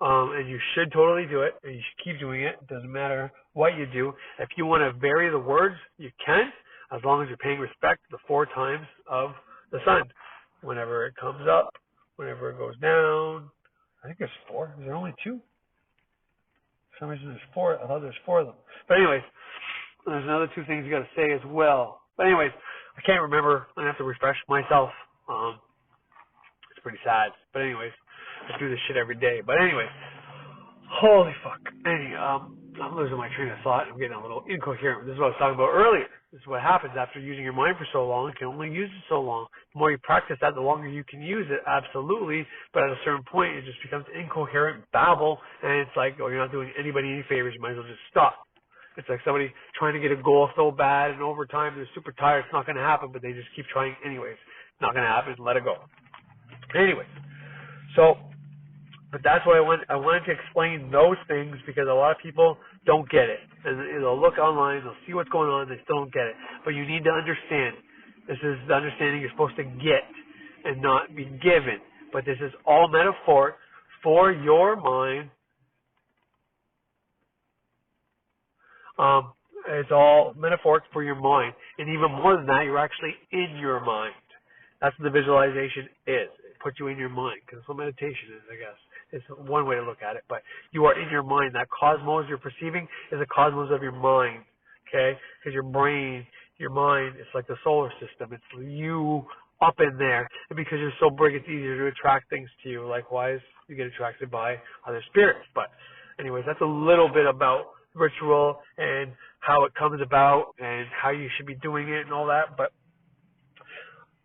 And you should totally do it, and you should keep doing it. It doesn't matter what you do. If you want to vary the words, you can, as long as you're paying respect to the 4 times of the sun. Whenever it comes up, whenever it goes down. I think there's 4. Is there only 2? For some reason there's 4. I thought there's 4 of them. But anyways, there's another 2 things you got to say as well. But anyways, I can't remember. I'm going to have to refresh myself. It's pretty sad. But anyways, I do this shit every day. But anyways, holy fuck. I'm losing my train of thought. I'm getting a little incoherent. This is what I was talking about earlier. This is what happens after using your mind for so long. You can only use it so long. The more you practice that, the longer you can use it, absolutely. But at a certain point, it just becomes incoherent babble, and it's like, oh, you're not doing anybody any favors. You might as well just stop. It's like somebody trying to get a goal so bad, and over time they're super tired. It's not going to happen, but they just keep trying anyways. It's not going to happen. Let it go. Anyways, so, but that's what I wanted to explain those things because a lot of people don't get it. And they'll look online, they'll see what's going on, they still don't get it. But you need to understand. This is the understanding you're supposed to get and not be given. But this is all metaphor for your mind. It's all metaphoric for your mind. And even more than that, you're actually in your mind. That's what the visualization is. It puts you in your mind, because that's what meditation is, I guess. It's one way to look at it, but you are in your mind. That cosmos you're perceiving is a cosmos of your mind, okay? Because your brain, your mind, it's like the solar system. It's you up in there. And because you're so big, it's easier to attract things to you. Likewise, you get attracted by other spirits. But anyways, that's a little bit about ritual and how it comes about and how you should be doing it and all that. But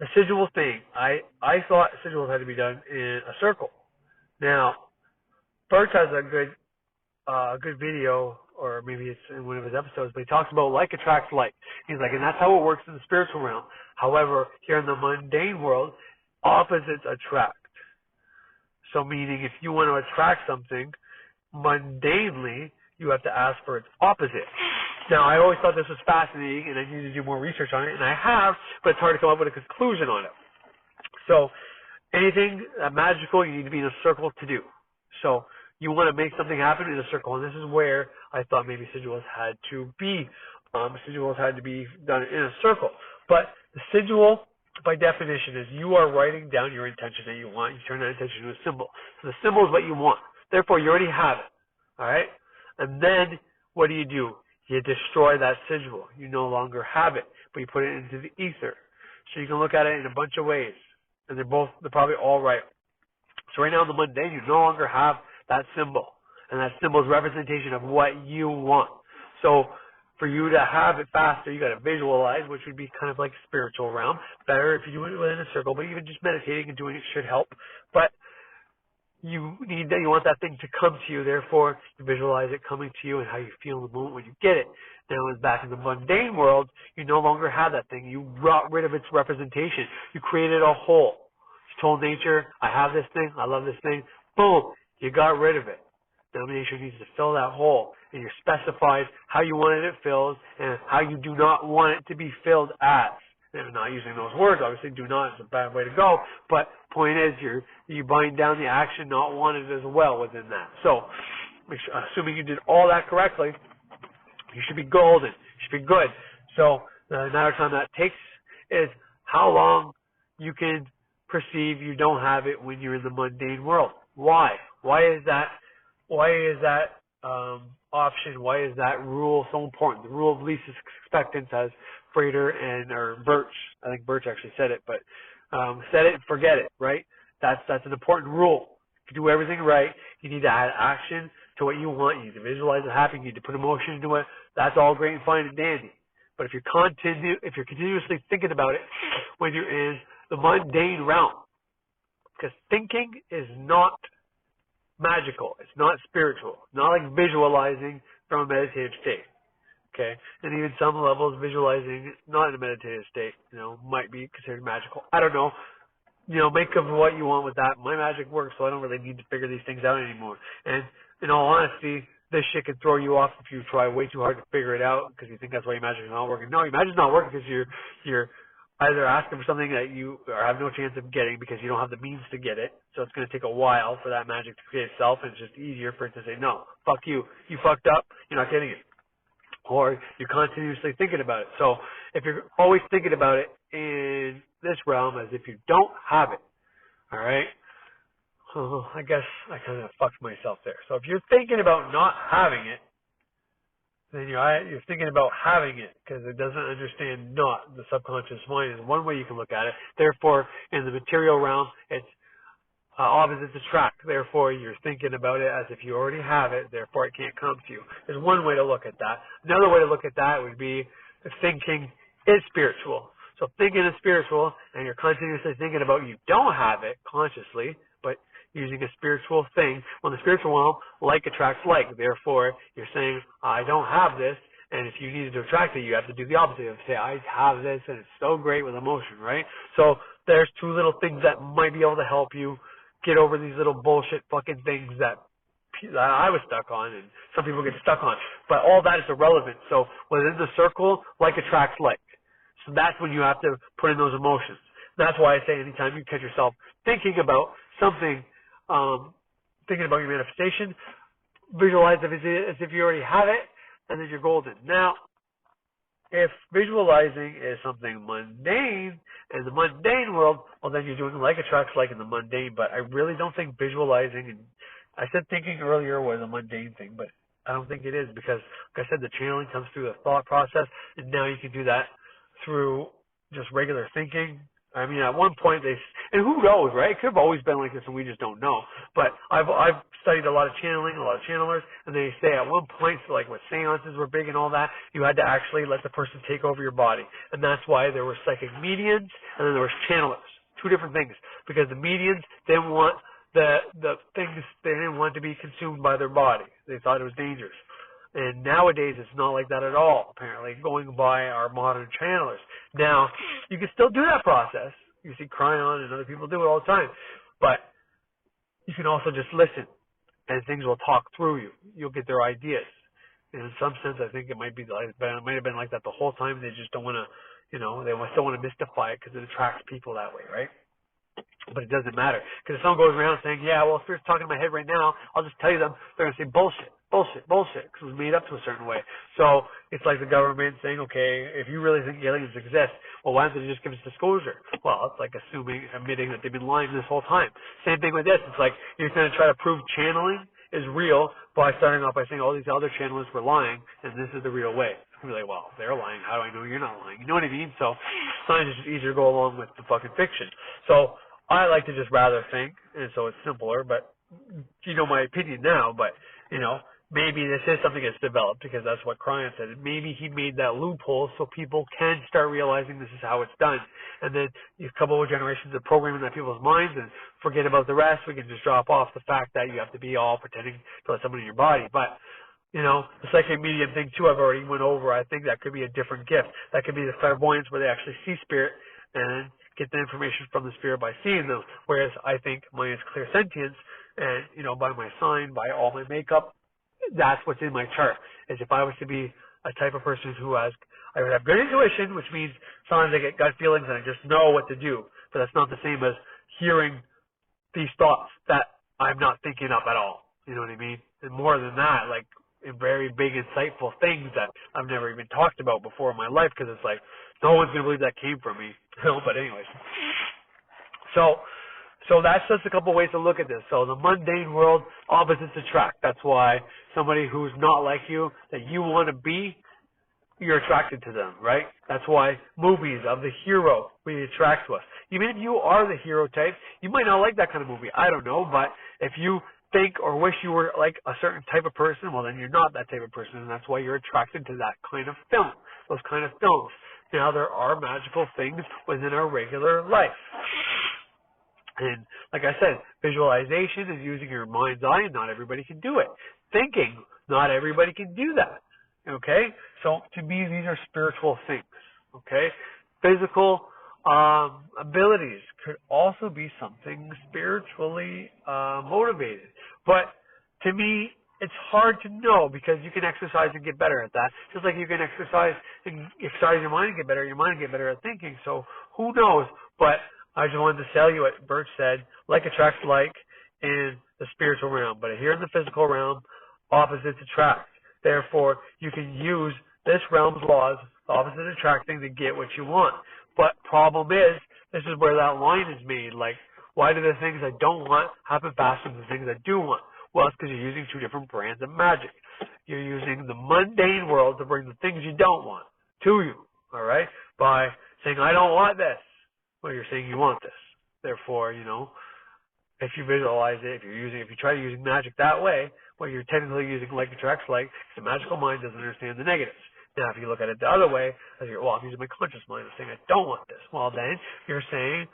the sigil thing, I thought sigils had to be done in a circle. Now, Birch has a good video, or maybe it's in one of his episodes, but he talks about like attracts like. He's like, and that's how it works in the spiritual realm. However, here in the mundane world, opposites attract. So meaning if you want to attract something, mundanely, you have to ask for its opposite. Now, I always thought this was fascinating, and I need to do more research on it, and I have, but it's hard to come up with a conclusion on it. So, anything magical, you need to be in a circle to do. So, you want to make something happen in a circle, and this is where I thought maybe sigils had to be. Sigils had to be done in a circle. But the sigil, by definition, is you are writing down your intention that you want. You turn that intention into a symbol. So the symbol is what you want. Therefore, you already have it. All right? And then, what do? You destroy that sigil. You no longer have it, but you put it into the ether. So you can look at it in a bunch of ways, and they're probably all right. So right now in the mundane, you no longer have that symbol, and that symbol is representation of what you want. So for you to have it faster, you got to visualize, which would be kind of like spiritual realm. Better if you do it within a circle, but even just meditating and doing it should help. But you want that thing to come to you, therefore you visualize it coming to you and how you feel in the moment when you get it. Now, back in the mundane world, you no longer have that thing. You got rid of its representation. You created a hole. You told nature, I have this thing, I love this thing. Boom, you got rid of it. Now nature needs to fill that hole, and you're specified how you wanted it filled and how you do not want it to be filled as. And not using those words, obviously, do not is a bad way to go, but point is you bind down the action not wanted as well within that. So, assuming you did all that correctly, you should be golden. You should be good. So, the amount of time that takes is how long you can perceive you don't have it when you're in the mundane world. Why? Why is that option, why is that rule so important? The rule of least expectance, as Frater or Birch, I think Birch actually said it, but said it and forget it, right? That's an important rule. If you do everything right, you need to add action to what you want. You need to visualize it happening. You need to put emotion into it. That's all great and fine and dandy. But if you're continuously thinking about it when you're in the mundane realm, because thinking is not magical. It's not spiritual. Not like visualizing from a meditative state. Okay? And even some levels, visualizing not in a meditative state, might be considered magical. I don't know. Make of what you want with that. My magic works, so I don't really need to figure these things out anymore. And in all honesty, this shit can throw you off if you try way too hard to figure it out because you think that's why your magic is not working. No, your magic's not working because you're either asking for something that you have no chance of getting because you don't have the means to get it. So it's going to take a while for that magic to create itself, and it's just easier for it to say, no, fuck you. You fucked up. You're not getting it. Or you're continuously thinking about it. So if you're always thinking about it in this realm as if you don't have it, all right, I guess I kind of fucked myself there. So if you're thinking about not having it, then you're thinking about having it because it doesn't understand not. The subconscious mind is one way you can look at it. Therefore, in the material realm, it's Opposites attract. Therefore, you're thinking about it as if you already have it. Therefore, it can't come to you. There's one way to look at that. Another way to look at that would be thinking is spiritual. So thinking is spiritual, and you're continuously thinking about you don't have it consciously, but using a spiritual thing. Well, in the spiritual realm, like attracts like. Therefore, you're saying, I don't have this, and if you needed to attract it, you have to do the opposite. You have to say, I have this, and it's so great with emotion, right? So there's two little things that might be able to help you get over these little bullshit fucking things that I was stuck on, and some people get stuck on. But all that is irrelevant. So within the circle, like attracts like. So that's when you have to put in those emotions. That's why I say anytime you catch yourself thinking about something, thinking about your manifestation, visualize it as if you already have it, and then you're golden. Now, if visualizing is something mundane, in the mundane world, well, then you're doing like attracts like in the mundane, but I really don't think visualizing, and I said thinking earlier was a mundane thing, but I don't think it is, because, like I said, the channeling comes through the thought process, and now you can do that through just regular thinking. I mean, at one point and who knows, right? It could have always been like this, and we just don't know. But I've studied a lot of channeling, a lot of channelers, and they say at one point, so like when seances were big and all that, you had to actually let the person take over your body, and that's why there were psychic mediums, and then there was channelers. Two different things, because the mediums didn't want the things, they didn't want to be consumed by their body. They thought it was dangerous. And nowadays, it's not like that at all, apparently, going by our modern channelers. Now, you can still do that process. You see Cryon and other people do it all the time. But you can also just listen, and things will talk through you. You'll get their ideas. And in some sense, I think it might have been like that the whole time. They just don't want to, they still want to mystify it because it attracts people that way, right? But it doesn't matter. Because if someone goes around saying, yeah, well, Spirit's talking in my head right now, I'll just tell you them, they're going to say bullshit, because it was made up to a certain way. So it's like the government saying, okay, if you really think aliens exist, well, why don't they just give us disclosure? Well, it's like admitting that they've been lying this whole time. Same thing with this. It's like you're going to try to prove channeling is real by starting off by saying all these other channelers were lying, and this is the real way. It's going to be like, well, they're lying. How do I know you're not lying? You know what I mean? So sometimes it's just easier to go along with the fucking fiction. So I like to just rather think, and so it's simpler, but you know my opinion now, but, maybe this is something that's developed, because that's what Cryon said. Maybe he made that loophole so people can start realizing this is how it's done. And then a couple of generations of programming in people's minds and forget about the rest. We can just drop off the fact that you have to be all pretending to let someone in your body. But, the psychic medium thing, too, I've already went over. I think that could be a different gift. That could be the clairvoyance where they actually see spirit and get the information from the spirit by seeing them. Whereas I think mine is clairsentience, and, by my sign, by all my makeup, that's what's in my chart. Is if I was to be a type of person I would have good intuition, which means sometimes I get gut feelings and I just know what to do. But that's not the same as hearing these thoughts that I'm not thinking up at all. You know what I mean? And more than that, like very big, insightful things that I've never even talked about before in my life, because it's like, no one's going to believe that came from me. But anyways. So that's just a couple ways to look at this. So the mundane world, opposites attract. That's why somebody who's not like you, that you want to be, you're attracted to them, right? That's why movies of the hero really attract to us. Even if you are the hero type, you might not like that kind of movie. I don't know, but if you think or wish you were like a certain type of person, well, then you're not that type of person, and that's why you're attracted to that kind of film, those kind of films. Now, there are magical things within our regular life. And like I said, visualization is using your mind's eye, and not everybody can do it. Thinking, not everybody can do that. Okay? So to me, these are spiritual things. Okay? Physical abilities could also be something spiritually motivated. But to me, it's hard to know, because you can exercise and get better at that. Just like you can exercise and exercise your mind and get better, your mind and get better at thinking. So who knows? But I just wanted to tell you what Birch said, like attracts like in the spiritual realm. But here in the physical realm, opposites attract. Therefore, you can use this realm's laws, opposite attracting, to get what you want. But problem is, this is where that line is made. Like, why do the things I don't want happen faster than the things I do want? Well, it's because you're using two different brands of magic. You're using the mundane world to bring the things you don't want to you, all right? By saying, I don't want this. Well, you're saying you want this. Therefore, if you visualize it, if you try to using magic that way, well, you're technically using like attracts like. The magical mind doesn't understand the negatives. Now, if you look at it the other way, as you're, well, I'm using my conscious mind, I'm saying I don't want this. Well, then you're saying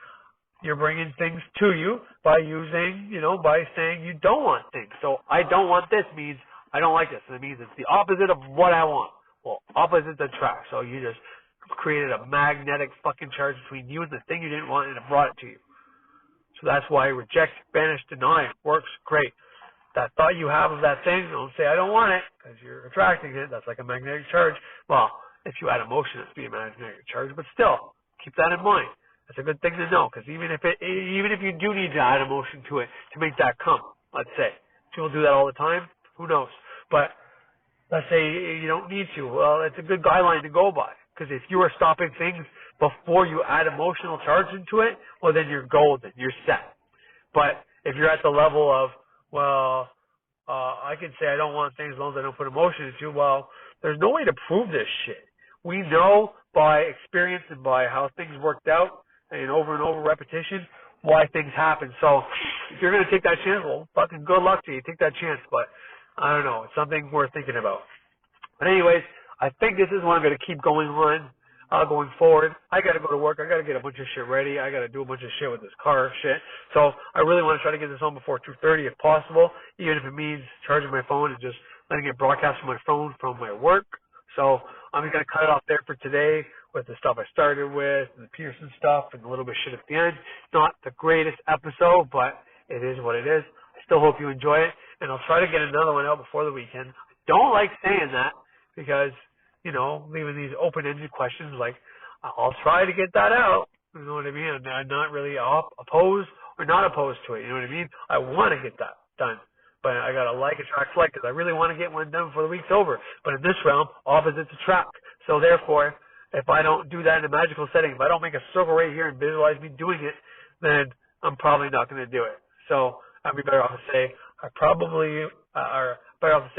you're bringing things to you by using, by saying you don't want things. So I don't want this means I don't like this. And it means it's the opposite of what I want. Well, opposites attract. So you just created a magnetic fucking charge between you and the thing you didn't want, and it brought it to you. So that's why reject, banish, deny works great. That thought you have of that thing, don't say, I don't want it, because you're attracting it. That's like a magnetic charge. Well, if you add emotion, it's be a magnetic charge, but still, keep that in mind. That's a good thing to know, because even if you do need to add emotion to it to make that come, let's say, people do that all the time, who knows? But let's say you don't need to. Well, it's a good guideline to go by, because if you are stopping things before you add emotional charge into it, well, then you're golden. You're set. But if you're at the level of, well, I can say I don't want things as long as I don't put emotion into, well, there's no way to prove this shit. We know by experience and by how things worked out and over repetition why things happen. So if you're going to take that chance, well, fucking good luck to you. Take that chance. But I don't know. It's something worth thinking about. But anyways, I think this is what I'm going to keep going on going forward. I got to go to work. I got to get a bunch of shit ready. I got to do a bunch of shit with this car shit. So I really want to try to get this on before 2:30 if possible, even if it means charging my phone and just letting it broadcast from my phone from my work. So I'm going to cut it off there for today with the stuff I started with, and the Pearson stuff, and a little bit of shit at the end. Not the greatest episode, but it is what it is. I still hope you enjoy it, and I'll try to get another one out before the weekend. I don't like saying that because, leaving these open-ended questions, like, I'll try to get that out. You know what I mean? I'm not really opposed or not opposed to it. You know what I mean? I want to get that done. But I got to attract, because I really want to get one done before the week's over. But in this realm, opposites attract. So therefore, if I don't do that in a magical setting, if I don't make a circle right here and visualize me doing it, then I'm probably not going to do it. So I'd be better off to say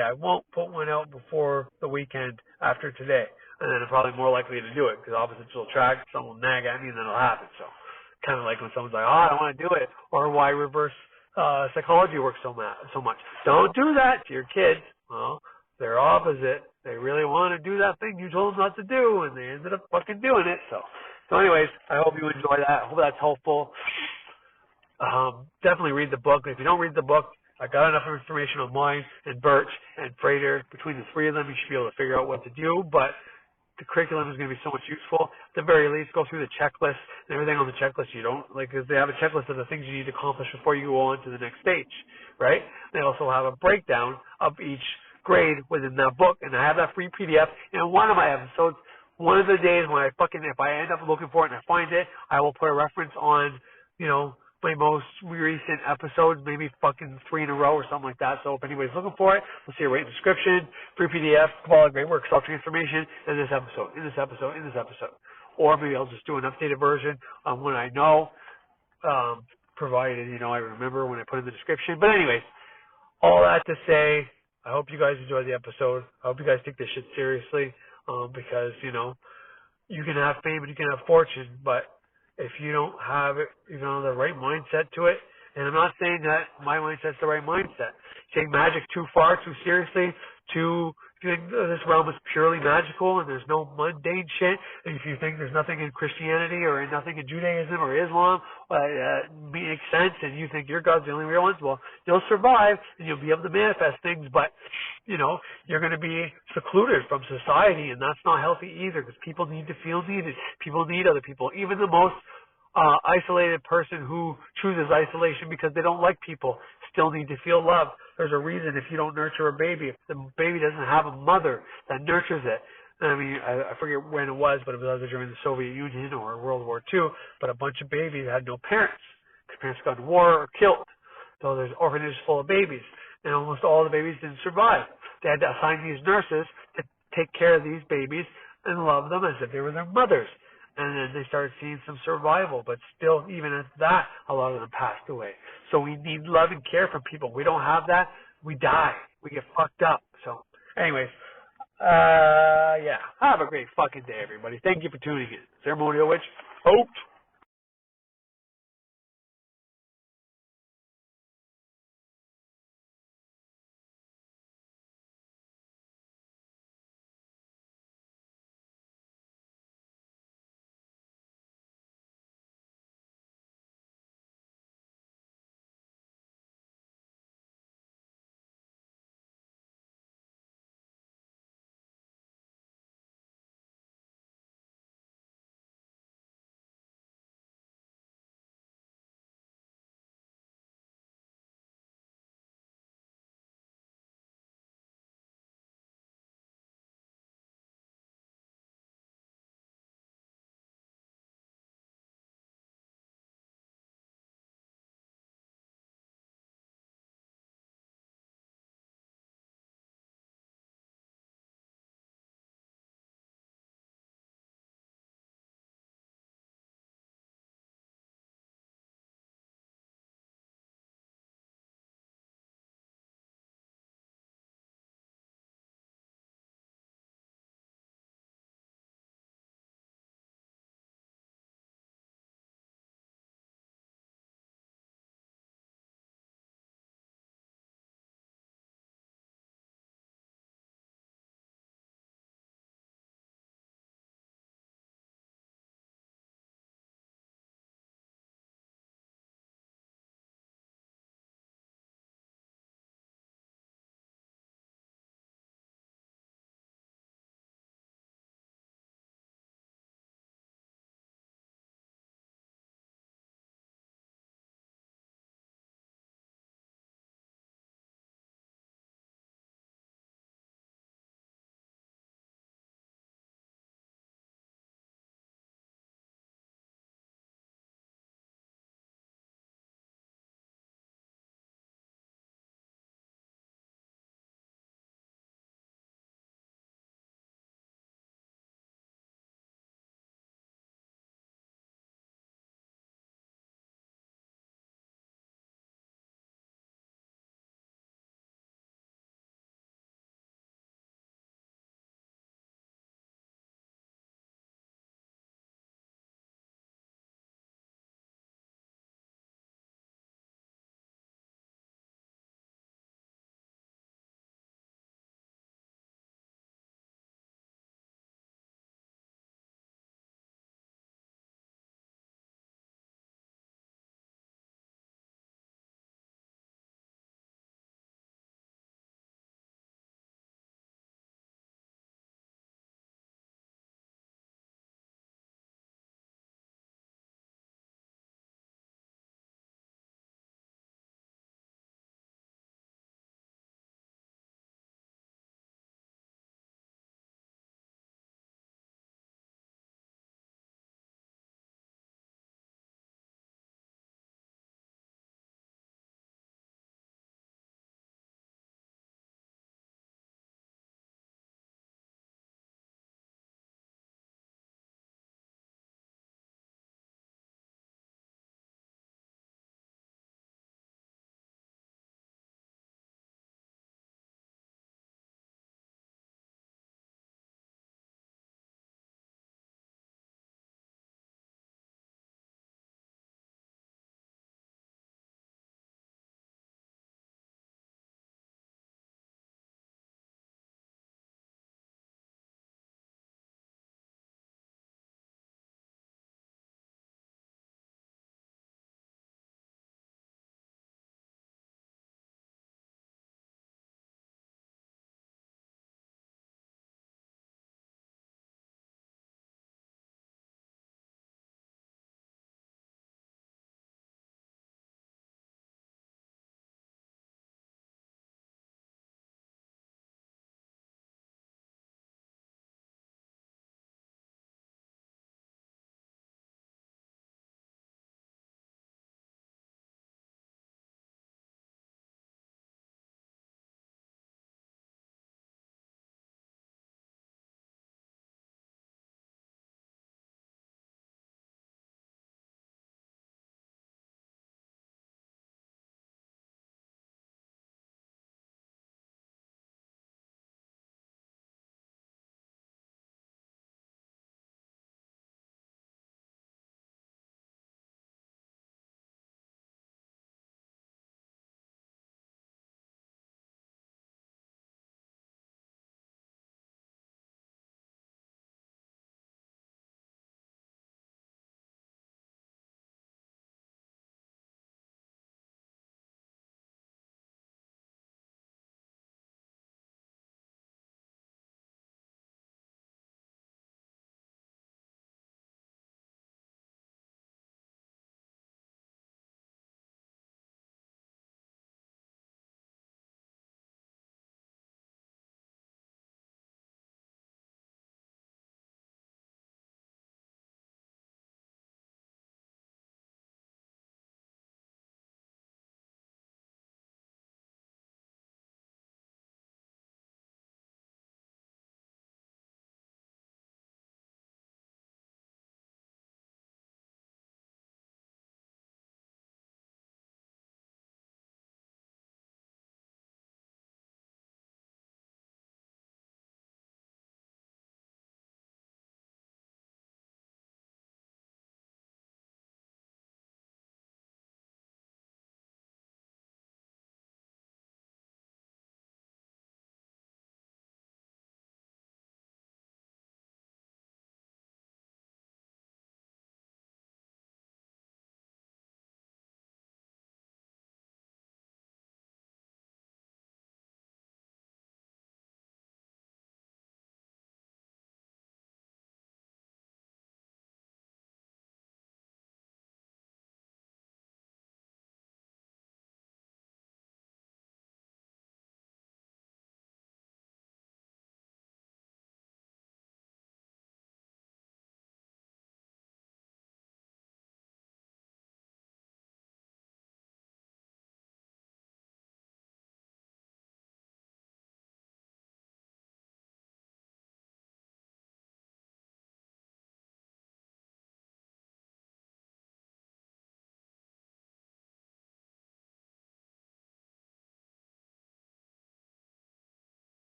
I won't put one out before the weekend after today. And then I'm probably more likely to do it, because opposites will attract, some will nag at me, and then it'll happen. So kind of like when someone's like, I don't want to do it, or why reverse psychology works so much. Don't do that to your kids. Well, they're opposite. They really want to do that thing you told them not to do, and they ended up fucking doing it. So anyways, I hope you enjoy that. I hope that's helpful. Definitely read the book. If you don't read the book, I got enough information on mine and Birch and Frater. Between the three of them, you should be able to figure out what to do. But the curriculum is going to be so much useful. At the very least, go through the checklist and everything on the checklist. You don't because they have a checklist of the things you need to accomplish before you go on to the next stage, right? They also have a breakdown of each grade within that book, and I have that free PDF in one of my episodes. One of the days when if I end up looking for it and I find it, I will put a reference on, my most recent episodes, maybe fucking 3 in a row or something like that. So if anybody's looking for it, we'll see it right in the description. Free PDF, Kabbalah, Great Work, Self-Transformation in this episode. Or maybe I'll just do an updated version on when I know, provided, I remember when I put in the description. But anyways, all that to say, I hope you guys enjoyed the episode. I hope you guys take this shit seriously, because, you can have fame and you can have fortune, but if you don't have it, the right mindset to it, and I'm not saying that my mindset's the right mindset. You take magic too far, too seriously, if you think this realm is purely magical and there's no mundane shit, and if you think there's nothing in Christianity or nothing in Judaism or Islam makes sense, and you think your God's the only real ones, well, you'll survive and you'll be able to manifest things, but you're going to be secluded from society, and that's not healthy either, because people need to feel needed. People need other people. Even the most isolated person who chooses isolation because they don't like people still need to feel love. There's a reason if you don't nurture a baby, if the baby doesn't have a mother that nurtures it. I mean, I forget when it was, but it was either during the Soviet Union or World War II, but a bunch of babies had no parents. Their parents got in war or killed. So there's orphanages full of babies, and almost all the babies didn't survive. They had to assign these nurses to take care of these babies and love them as if they were their mothers. And then they started seeing some survival, but still, even at that, a lot of them passed away. So we need love and care from people. We don't have that, we die. We get fucked up. So, anyways, yeah. Have a great fucking day, everybody. Thank you for tuning in. Ceremonial Witch, out.